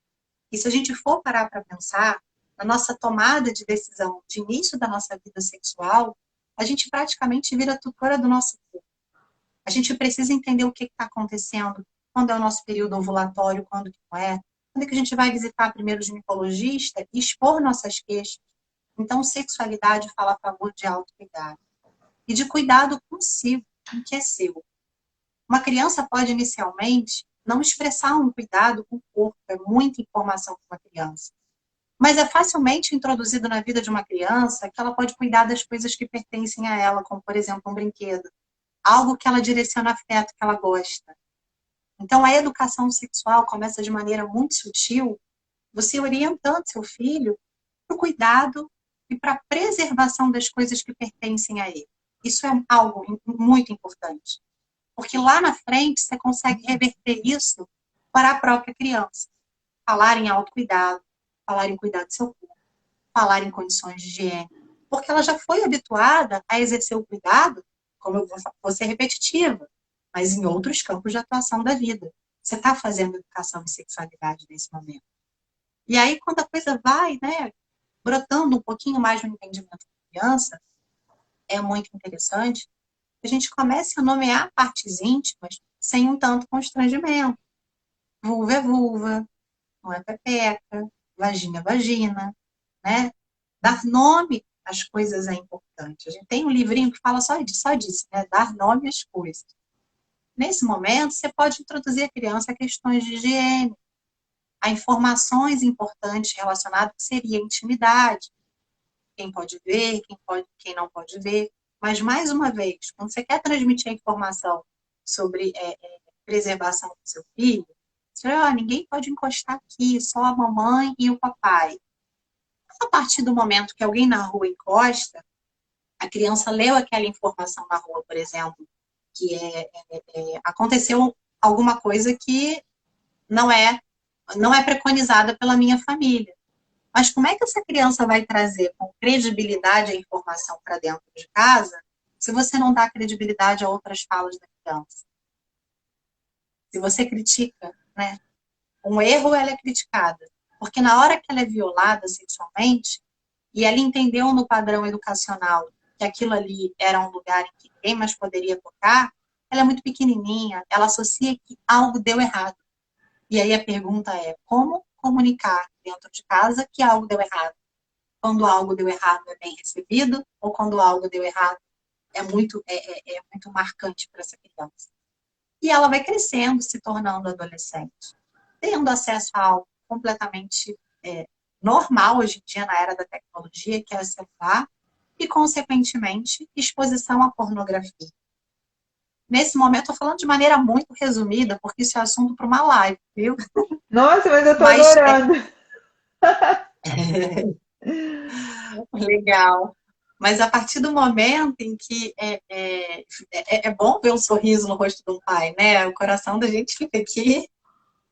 E se a gente for parar para pensar, na nossa tomada de decisão de início da nossa vida sexual, a gente praticamente vira tutora do nosso corpo. A gente precisa entender o que está acontecendo, quando é o nosso período ovulatório, quando que não é, quando é que a gente vai visitar primeiro o ginecologista e expor nossas queixas. Então, sexualidade fala a favor de autocuidado. E de cuidado consigo, com o que é seu. Uma criança pode, inicialmente, não expressar um cuidado com o corpo, é muita informação para uma criança. Mas é facilmente introduzido na vida de uma criança que ela pode cuidar das coisas que pertencem a ela, como, por exemplo, um brinquedo. Algo que ela direciona afeto, que ela gosta. Então, a educação sexual começa de maneira muito sutil, você orientando seu filho para o cuidado e para a preservação das coisas que pertencem a ele. Isso é algo muito importante. Porque lá na frente você consegue reverter isso com para a própria criança. Falar em autocuidado, falar em cuidar do seu corpo, falar em condições de higiene. Porque ela já foi habituada a exercer o cuidado, como eu vou ser repetitiva, mas em outros campos de atuação da vida. Você está fazendo educação em sexualidade nesse momento. E aí, quando a coisa vai, né, brotando um pouquinho mais no entendimento da criança, é muito interessante que a gente comece a nomear partes íntimas sem um tanto constrangimento. Vulva é vulva, não é pepeca, vagina é vagina, né? Dar nome às coisas é importante. A gente tem um livrinho que fala só disso, né? Dar nome às coisas. Nesse momento, você pode introduzir a criança a questões de higiene, a informações importantes relacionadas que seria a intimidade, quem pode ver, quem não pode ver. Mas, mais uma vez, quando você quer transmitir a informação sobre preservação do seu filho, você fala, ninguém pode encostar aqui, só a mamãe e o papai. A partir do momento que alguém na rua encosta, a criança leu aquela informação na rua, por exemplo, que aconteceu alguma coisa que não é preconizada pela minha família. Mas como é que essa criança vai trazer com credibilidade a informação para dentro de casa se você não dá credibilidade a outras falas da criança? Se você critica, né? Um erro, ela é criticada. Porque na hora que ela é violada sexualmente, e ela entendeu no padrão educacional que aquilo ali era um lugar em que ninguém mais poderia tocar, ela é muito pequenininha, ela associa que algo deu errado. E aí a pergunta é, como comunicar dentro de casa que algo deu errado? Quando algo deu errado é bem recebido, ou quando algo deu errado é muito marcante para essa criança. E ela vai crescendo, se tornando adolescente, tendo acesso a algo completamente normal hoje em dia na era da tecnologia, que é o celular, e, consequentemente, exposição à pornografia. Nesse momento, estou falando de maneira muito resumida, porque isso é assunto para uma live, viu? Nossa, mas eu tô Mas adorando. legal. Mas a partir do momento em que é bom ver um sorriso no rosto de um pai, né? O coração da gente fica aqui.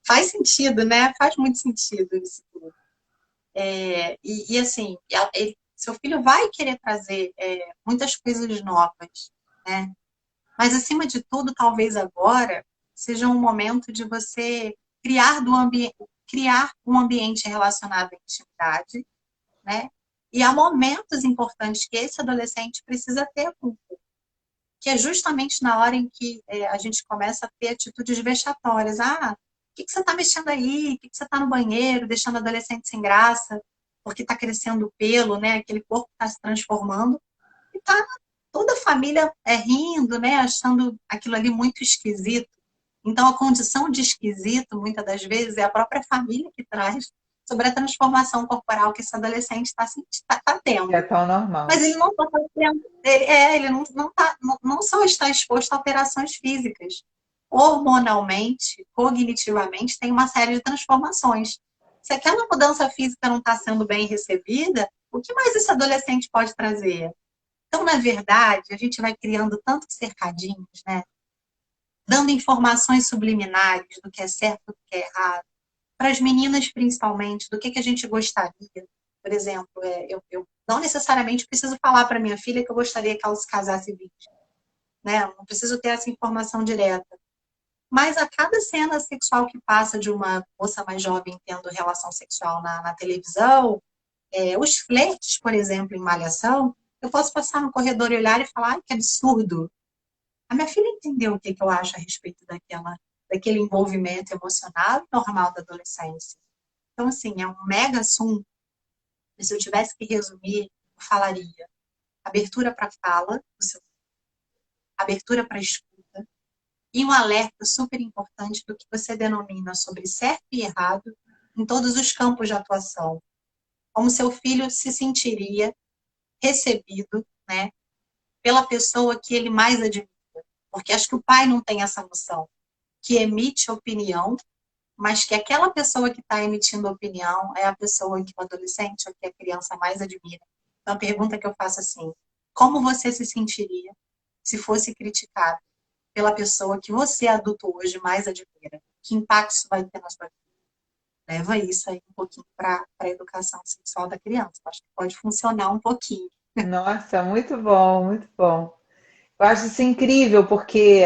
Faz sentido, né? Faz muito sentido isso tudo. E assim, seu filho vai querer trazer muitas coisas novas, né? Mas, acima de tudo, talvez agora seja um momento de você criar um ambiente relacionado à intimidade, né? E há momentos importantes que esse adolescente precisa ter com o corpo, que é justamente na hora em que a gente começa a ter atitudes vexatórias. Ah, o que você está mexendo aí? O que você está no banheiro, deixando o adolescente sem graça, porque está crescendo o pelo, né? Aquele corpo está se transformando. E está toda a família rindo, né? Achando aquilo ali muito esquisito. Então, a condição de esquisito, muitas das vezes, é a própria família que traz sobre a transformação corporal que esse adolescente está É tendo. tão normal. Mas ele não está tendo, ele não só está exposto a alterações físicas. Hormonalmente, cognitivamente, tem uma série de transformações. Se aquela mudança física não está sendo bem recebida, o que mais esse adolescente pode trazer? Então, na verdade, a gente vai criando tantos cercadinhos, né? Dando informações subliminares do que é certo e do que é errado. Para as meninas, principalmente, do que a gente gostaria. Por exemplo, eu não necessariamente preciso falar para minha filha que eu gostaria que ela se casasse virgem, né? Eu não preciso ter essa informação direta. Mas a cada cena sexual que passa de uma moça mais jovem tendo relação sexual na televisão, os flertes, por exemplo, em Malhação, eu posso passar no corredor e olhar e falar, ai, que absurdo. A minha filha entendeu o que eu acho a respeito daquele envolvimento emocional e normal da adolescência. Então, assim, é um mega assunto. E se eu tivesse que resumir, eu falaria abertura para fala, abertura para escuta, e um alerta super importante do que você denomina sobre certo e errado em todos os campos de atuação. Como seu filho se sentiria recebido, né, pela pessoa que ele mais admira. Porque acho que o pai não tem essa noção, que emite opinião, mas que aquela pessoa que está emitindo opinião é a pessoa que o adolescente ou que a criança mais admira. Então, a pergunta que eu faço assim, como você se sentiria se fosse criticado pela pessoa que você, adulto hoje, mais admira? que impacto isso vai ter na sua vida. Leva isso aí um pouquinho para a educação sexual da criança. Acho que pode funcionar um pouquinho. Nossa, muito bom, muito bom. Eu acho isso incrível, porque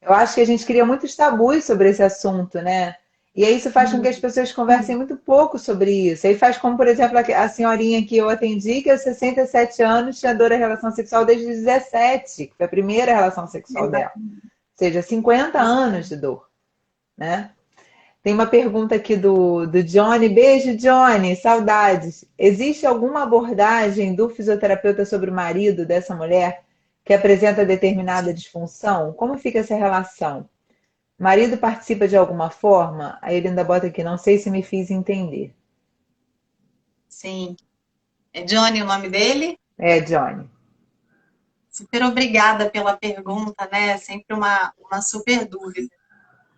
eu acho que a gente cria muitos tabus sobre esse assunto, né? E aí isso faz com que as pessoas conversem muito pouco sobre isso. Aí faz como, por exemplo, a senhorinha que eu atendi, que aos 67 anos tinha dor à relação sexual desde os 17, que foi a primeira relação sexual dela. Ou Exatamente. seja, 50 anos de dor, né? Tem uma pergunta aqui do Johnny. Beijo, Johnny. Saudades. Existe alguma abordagem do fisioterapeuta sobre o marido dessa mulher que apresenta determinada disfunção? Como fica essa relação? Marido participa de alguma forma? Aí ele ainda bota aqui, não sei se me fiz entender. Sim. É Johnny o nome dele? É, Johnny. Super obrigada pela pergunta, né? Sempre uma super dúvida.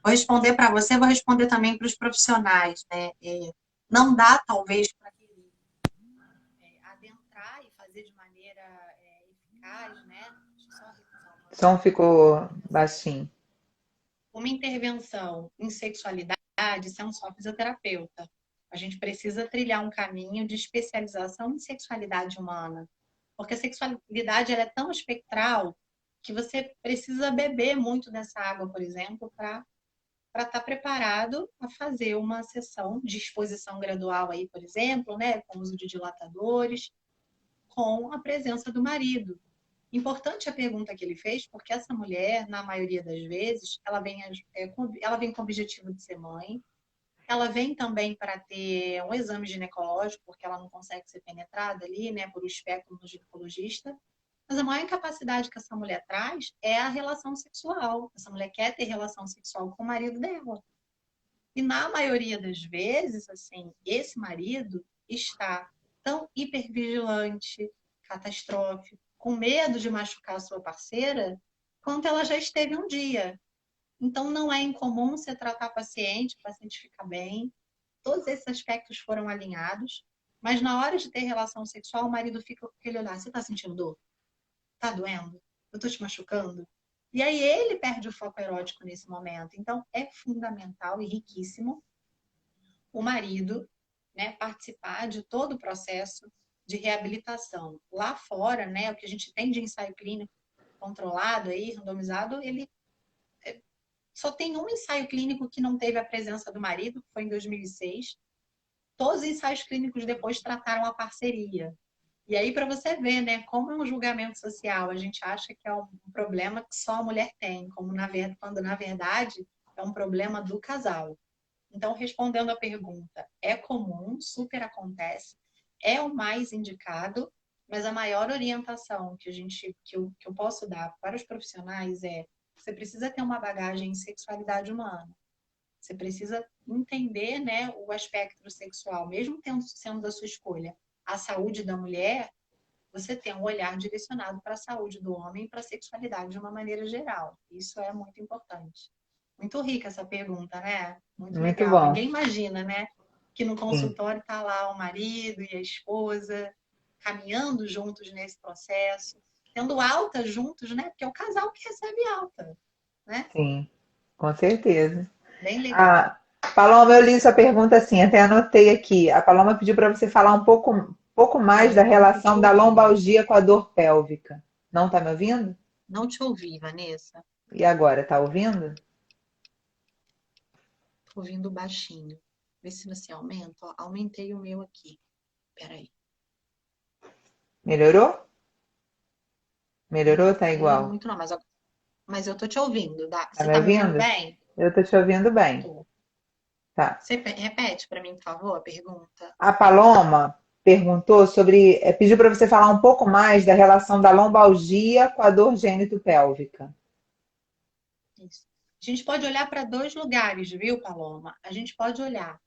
Vou responder para você, vou responder também para os profissionais, né? Não dá, talvez, para ele adentrar e fazer de maneira eficaz, né? Deixa eu só recusar O som ficou baixinho. uma intervenção em sexualidade, isso é um só fisioterapeuta. A gente precisa trilhar um caminho de especialização em sexualidade humana. Porque a sexualidade ela é tão espectral que você precisa beber muito dessa água, por exemplo, para estar preparado a fazer uma sessão de exposição gradual aí, por exemplo, né, com uso de dilatadores, com a presença do marido. Importante a pergunta que ele fez, porque essa mulher, na maioria das vezes, ela vem com o objetivo de ser mãe, ela vem também para ter um exame ginecológico, porque ela não consegue ser penetrada ali, né, por um espectro no ginecologista. Mas a maior incapacidade que essa mulher traz é a relação sexual. Essa mulher quer ter relação sexual com o marido dela. E na maioria das vezes, assim, esse marido está tão hipervigilante, catastrófico, com medo de machucar a sua parceira, quanto ela já esteve um dia. Então, não é incomum você tratar o paciente fica bem, todos esses aspectos foram alinhados, mas na hora de ter relação sexual, o marido fica com aquele olhar: você está sentindo dor? Tá doendo? Eu tô te machucando? E aí ele perde o foco erótico nesse momento. Então, é fundamental e riquíssimo o marido, né, participar de todo o processo de reabilitação. Lá fora, né, o que a gente tem de ensaio clínico controlado aí, randomizado, ele só tem um ensaio clínico que não teve a presença do marido, que foi em 2006. Todos os ensaios clínicos depois trataram a parceria. E aí, para você ver, né, como é um julgamento social, a gente acha que é um problema que só a mulher tem, quando na verdade é um problema do casal. Então, respondendo à pergunta, é comum, super acontece, é o mais indicado, mas a maior orientação que eu posso dar para os profissionais é: você precisa ter uma bagagem em sexualidade humana. Você precisa entender, né, o aspecto sexual, mesmo sendo da sua escolha a saúde da mulher, você tem um olhar direcionado para a saúde do homem e para a sexualidade de uma maneira geral. Isso é muito importante. Muito rica essa pergunta, né? Muito Muito legal. bom. Ninguém imagina, né, que no Sim. consultório está lá o marido e a esposa caminhando juntos nesse processo, tendo alta juntos, né? Porque é o casal que recebe alta, né? Sim, com certeza. Bem legal. A Paloma, eu li sua pergunta assim, até anotei aqui. A Paloma pediu para você falar pouco mais da Não tô te relação da ouvindo. lombalgia com a dor pélvica. Não está me ouvindo? Não te ouvi, Vanessa. E agora, tá ouvindo? Tô ouvindo baixinho. Vê se você aumenta. Ó, aumentei o meu aqui. Peraí. Melhorou? Melhorou ou Não, tá melhorou igual? muito não, mas eu tô te ouvindo. Tá Você me tá me ouvindo ouvindo? bem? Eu tô te ouvindo bem. Tô. Tá. Você repete para mim, por favor, a pergunta. A Paloma perguntou sobre, pediu para você falar um pouco mais da relação da lombalgia com a dor gênito-pélvica. Isso. A gente pode olhar para dois lugares, viu, Paloma? A gente pode olhar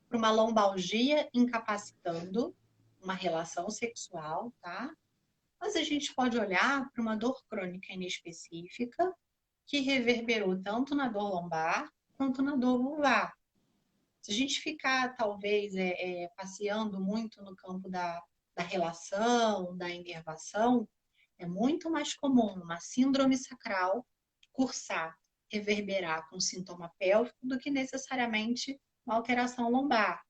para uma lombalgia incapacitando uma relação sexual, tá? Mas a gente pode olhar para uma dor crônica inespecífica que reverberou tanto na dor lombar quanto na dor vulvar. Se a gente ficar, talvez, passeando muito no campo da relação, da inervação, é muito mais comum uma síndrome sacral cursar reverberar com sintoma pélvico do que necessariamente uma alteração lombar.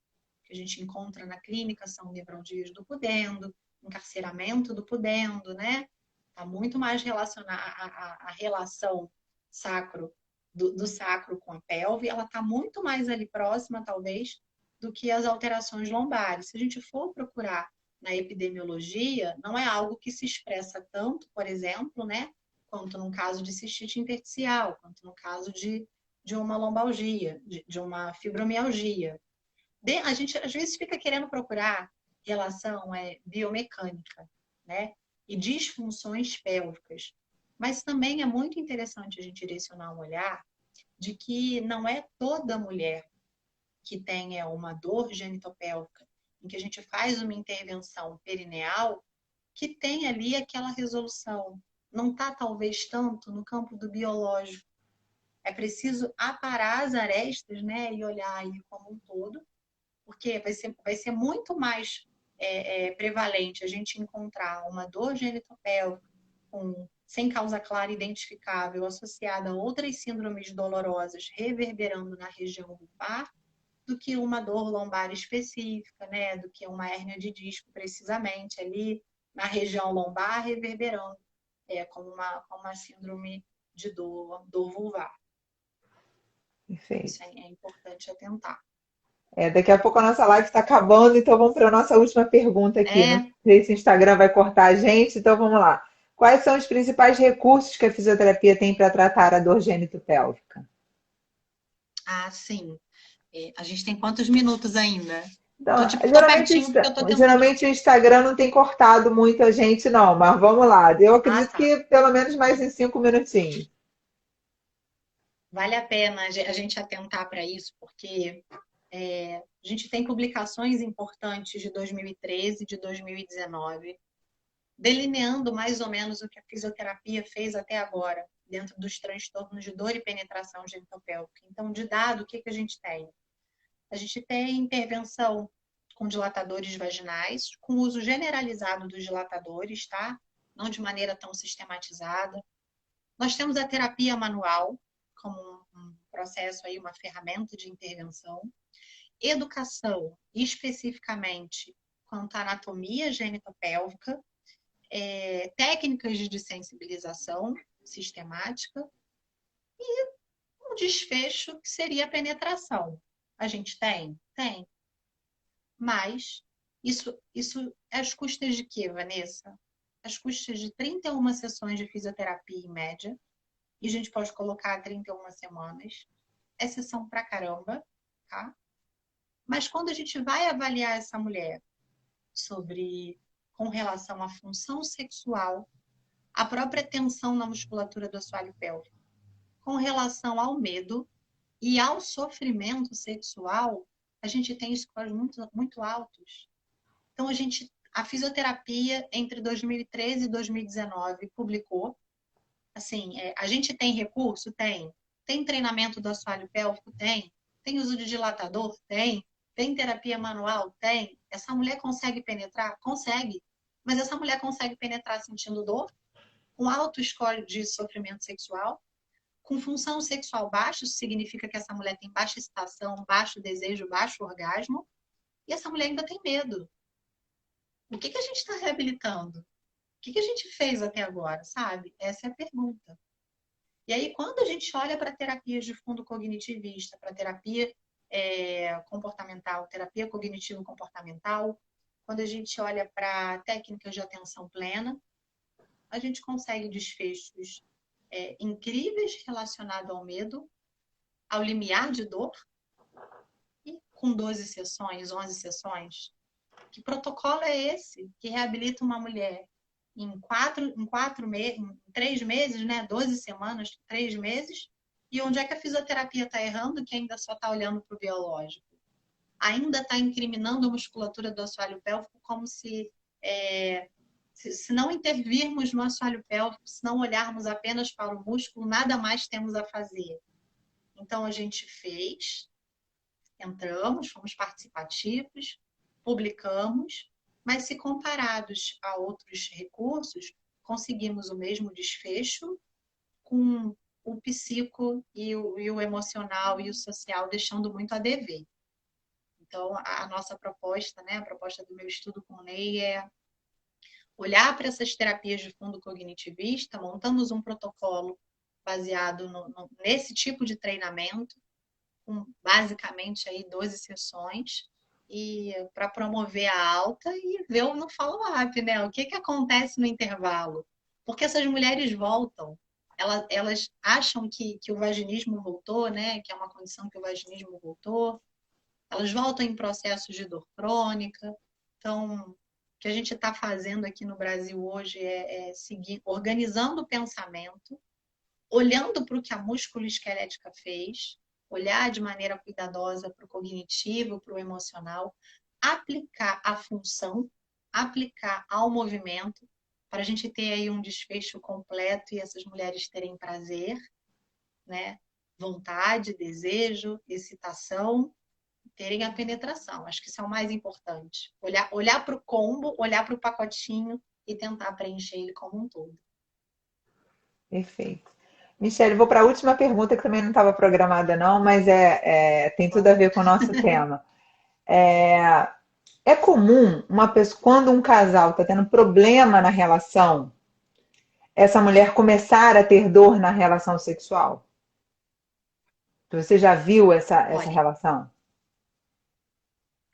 Que a gente encontra na clínica são nevralgias do pudendo, encarceramento do pudendo, né? Está muito mais relacionada a relação sacro do sacro com a pelve, ela está muito mais ali próxima, talvez, do que as alterações lombares. Se a gente for procurar na epidemiologia, não é algo que se expressa tanto, por exemplo, né, quanto no caso de cistite intersticial, quanto no caso de uma lombalgia, de uma fibromialgia. A gente às vezes fica querendo procurar relação biomecânica, né? E disfunções pélvicas. Mas também é muito interessante a gente direcionar um olhar de que não é toda mulher que tenha uma dor genitopélvica, em que a gente faz uma intervenção perineal, que tem ali aquela resolução. Não está, talvez, tanto no campo do biológico. É preciso aparar as arestas, né, e olhar aí como um todo, porque vai ser muito mais prevalente a gente encontrar uma dor genitopélvica sem causa clara identificável, associada a outras síndromes dolorosas reverberando na região vulvar, do que uma dor lombar específica, né? Do que uma hérnia de disco, precisamente, ali na região lombar, reverberando como uma síndrome de dor vulvar. Perfeito. Isso é importante atentar. Daqui a pouco a nossa live está acabando, então vamos para a nossa última pergunta aqui. Não sei se o Instagram vai cortar a gente, então vamos lá. Quais são os principais recursos que a fisioterapia tem para tratar a dor genitopélvica? Ah, sim. A gente tem quantos minutos ainda? Então, Tentando... geralmente o Instagram não tem cortado muito a gente, não, mas vamos lá. Eu acredito que pelo menos mais em 5 minutinhos. Vale a pena a gente atentar para isso, porque a gente tem publicações importantes de 2013 e de 2019, delineando mais ou menos o que a fisioterapia fez até agora, dentro dos transtornos de dor e penetração genitopélvica. Então, de dado, o que a gente tem? A gente tem intervenção com dilatadores vaginais, com uso generalizado dos dilatadores, tá? Não de maneira tão sistematizada. Nós temos a terapia manual, como um processo aí, uma ferramenta de intervenção. Educação, especificamente quanto à anatomia genitopélvica, técnicas de sensibilização sistemática e um desfecho que seria a penetração. A gente tem? Tem. Mas isso é às custas de quê, Vanessa? Às custas de 31 sessões de fisioterapia em média, e a gente pode colocar 31 semanas. É sessão pra caramba, tá? Mas quando a gente vai avaliar essa mulher com relação à função sexual, a própria tensão na musculatura do assoalho pélvico, com relação ao medo e ao sofrimento sexual, a gente tem scores muito, muito altos. Então, a fisioterapia, entre 2013 e 2019, publicou. Assim, a gente tem recurso? Tem. Tem treinamento do assoalho pélvico? Tem. Tem uso de dilatador? Tem. Tem terapia manual? Tem. Essa mulher consegue penetrar? Consegue. Mas essa mulher consegue penetrar sentindo dor? Com alto score de sofrimento sexual? Com função sexual baixa, isso significa que essa mulher tem baixa excitação, baixo desejo, baixo orgasmo, e essa mulher ainda tem medo. O que a gente está reabilitando? O que a gente fez até agora, sabe? Essa é a pergunta. E aí, quando a gente olha para terapias de fundo cognitivista, para terapia comportamental, terapia cognitivo-comportamental, quando a gente olha para técnicas de atenção plena, a gente consegue desfechos incríveis relacionados ao medo, ao limiar de dor, e com 12 sessões, 11 sessões. Que protocolo é esse que reabilita uma mulher em 3 meses, né? 12 semanas, 3 meses? E onde é que a fisioterapia está errando, que ainda só está olhando para o biológico? Ainda está incriminando a musculatura do assoalho pélvico como se não intervirmos no assoalho pélvico, se não olharmos apenas para o músculo, nada mais temos a fazer. Então, a gente entramos, fomos participativos, publicamos, mas se comparados a outros recursos, conseguimos o mesmo desfecho com o psico e o emocional e o social deixando muito a dever. Então, a nossa proposta, né, a proposta do meu estudo com o Ney é olhar para essas terapias de fundo cognitivista, montamos um protocolo baseado nesse tipo de treinamento, com basicamente aí 12 sessões, e para promover a alta e ver no follow-up, né? O que acontece no intervalo? Porque essas mulheres voltam, elas acham que o vaginismo voltou, né? Que é uma condição que o vaginismo voltou, elas voltam em processos de dor crônica. Então, o que a gente está fazendo aqui no Brasil hoje é seguir, organizando o pensamento, olhando para o que a músculo-esquelética fez, olhar de maneira cuidadosa para o cognitivo, para o emocional, aplicar a função, aplicar ao movimento, para a gente ter aí um desfecho completo e essas mulheres terem prazer, né? Vontade, desejo, excitação, terem a penetração. Acho que isso é o mais importante. Olhar para o combo, olhar para o pacotinho e tentar preencher ele como um todo. Perfeito. Michele, vou para a última pergunta que também não estava programada não, mas tem tudo a ver com o nosso tema. É comum uma pessoa, quando um casal está tendo problema na relação, essa mulher começar a ter dor na relação sexual? Você já viu essa Olha, relação?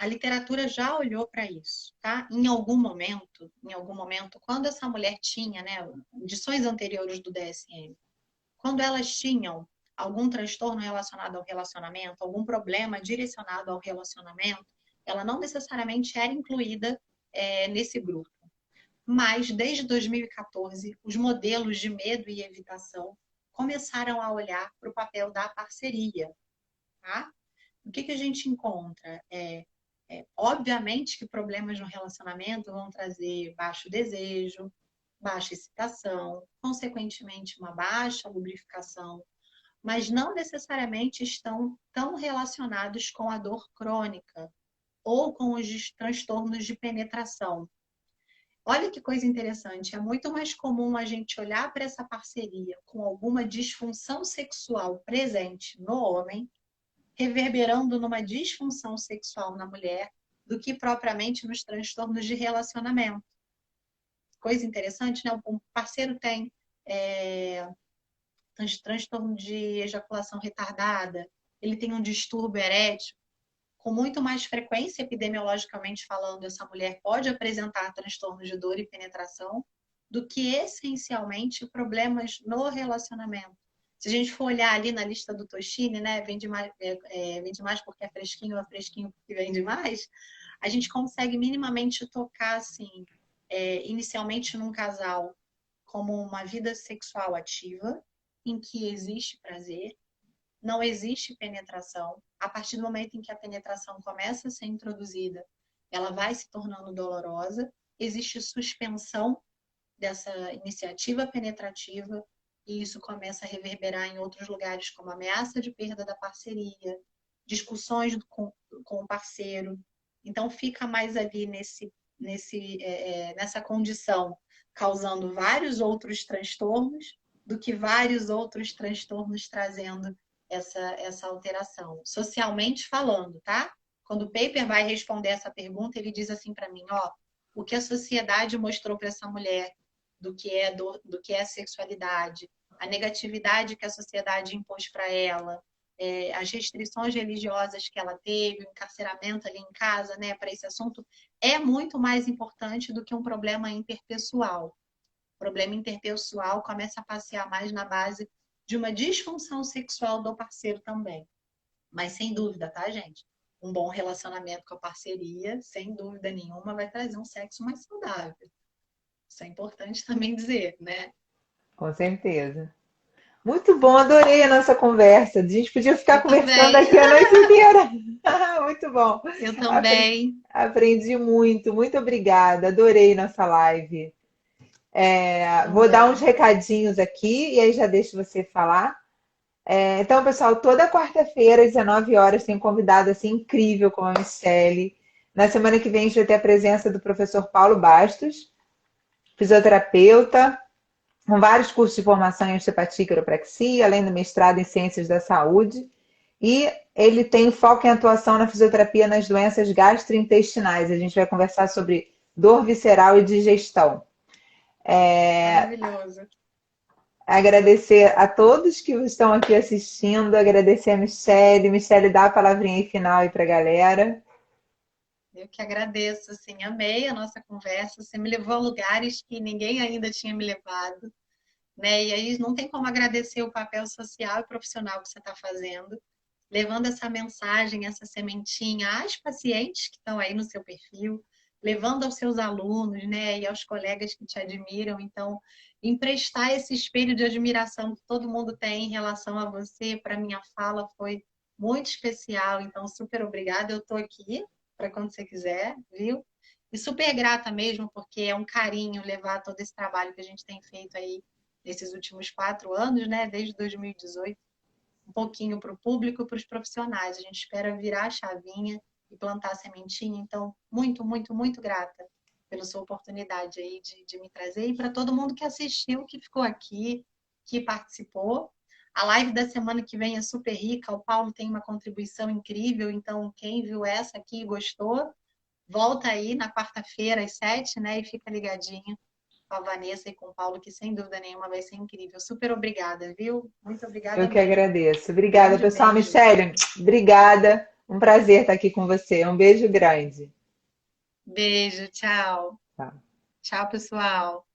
a literatura já olhou para isso, tá? Em algum momento, quando essa mulher tinha, né, edições anteriores do DSM, quando elas tinham algum transtorno relacionado ao relacionamento, algum problema direcionado ao relacionamento, ela não necessariamente era incluída nesse grupo. Mas, desde 2014, os modelos de medo e evitação começaram a olhar para o papel da parceria. Tá? O que a gente encontra? Obviamente que problemas no relacionamento vão trazer baixo desejo, baixa excitação, consequentemente uma baixa lubrificação, mas não necessariamente estão tão relacionados com a dor crônica ou com os transtornos de penetração. Olha que coisa interessante, é muito mais comum a gente olhar para essa parceria com alguma disfunção sexual presente no homem, reverberando numa disfunção sexual na mulher, do que propriamente nos transtornos de relacionamento. Coisa interessante, né? O parceiro tem transtorno de ejaculação retardada, ele tem um distúrbio erétil, com muito mais frequência, epidemiologicamente falando, essa mulher pode apresentar transtornos de dor e penetração do que essencialmente problemas no relacionamento. Se a gente for olhar ali na lista do Toshine, né, vende mais porque é fresquinho ou é fresquinho porque vende mais, a gente consegue minimamente tocar, assim, inicialmente num casal como uma vida sexual ativa, em que existe prazer, não existe penetração. A partir do momento em que a penetração começa a ser introduzida, ela vai se tornando dolorosa, existe suspensão dessa iniciativa penetrativa e isso começa a reverberar em outros lugares, como ameaça de perda da parceria, discussões com o parceiro. Então, fica mais ali nessa condição, causando vários outros transtornos, do que vários outros transtornos trazendo essa alteração. Socialmente falando, tá? Quando o paper vai responder essa pergunta, ele diz assim para mim, ó, o que a sociedade mostrou para essa mulher do que é sexualidade, a negatividade que a sociedade impôs para ela, as restrições religiosas que ela teve, o encarceramento ali em casa, né, para esse assunto, é muito mais importante do que um problema interpessoal. O problema interpessoal começa a passear mais na base de uma disfunção sexual do parceiro também. Mas sem dúvida, tá, gente? Um bom relacionamento com a parceria, sem dúvida nenhuma, vai trazer um sexo mais saudável. Isso é importante também dizer, né? Com certeza. Muito bom, adorei a nossa conversa. A gente podia ficar conversando aqui a noite inteira. Muito bom. Eu também. Aprendi muito, muito obrigada. Adorei nossa live. Vou dar uns recadinhos aqui e aí já deixo você falar. Então, pessoal, toda quarta-feira, às 19 horas, tem um convidado assim incrível como a Michele. Na semana que vem, a gente vai ter a presença do professor Paulo Bastos, fisioterapeuta, com vários cursos de formação em osteopatia e quiropraxia, além do mestrado em ciências da saúde. E ele tem foco em atuação na fisioterapia nas doenças gastrointestinais. A gente vai conversar sobre dor visceral e digestão. Maravilhoso. Agradecer a todos que estão aqui assistindo, agradecer a Michelle. Michelle, dá a palavrinha aí final aí para a galera. Eu que agradeço, assim, amei a nossa conversa. Você me levou a lugares que ninguém ainda tinha me levado, né? E aí não tem como agradecer o papel social e profissional que você está fazendo, levando essa mensagem, essa sementinha às pacientes que estão aí no seu perfil, levando aos seus alunos, né, e aos colegas que te admiram. Então, emprestar esse espelho de admiração que todo mundo tem em relação a você, para minha fala, foi muito especial. Então, super obrigada. Eu estou aqui para quando você quiser, viu? E super grata mesmo, porque é um carinho levar todo esse trabalho que a gente tem feito aí nesses últimos 4 anos, né, desde 2018, um pouquinho para o público e para os profissionais. A gente espera virar a chavinha e plantar a sementinha. Então, muito, muito, muito grata pela sua oportunidade aí de me trazer e para todo mundo que assistiu, que ficou aqui, que participou. A live da semana que vem é super rica. O Paulo tem uma contribuição incrível. Então, quem viu essa aqui e gostou, volta aí na quarta-feira às 7, né? E fica ligadinho com a Vanessa e com o Paulo, que sem dúvida nenhuma vai ser incrível. Super obrigada, viu? Muito obrigada Eu que mesmo. agradeço. Obrigada, Grande pessoal. beijo. Michelle, obrigada. Um prazer estar aqui com você. Um beijo grande. Beijo, tchau. Tá. Tchau, pessoal.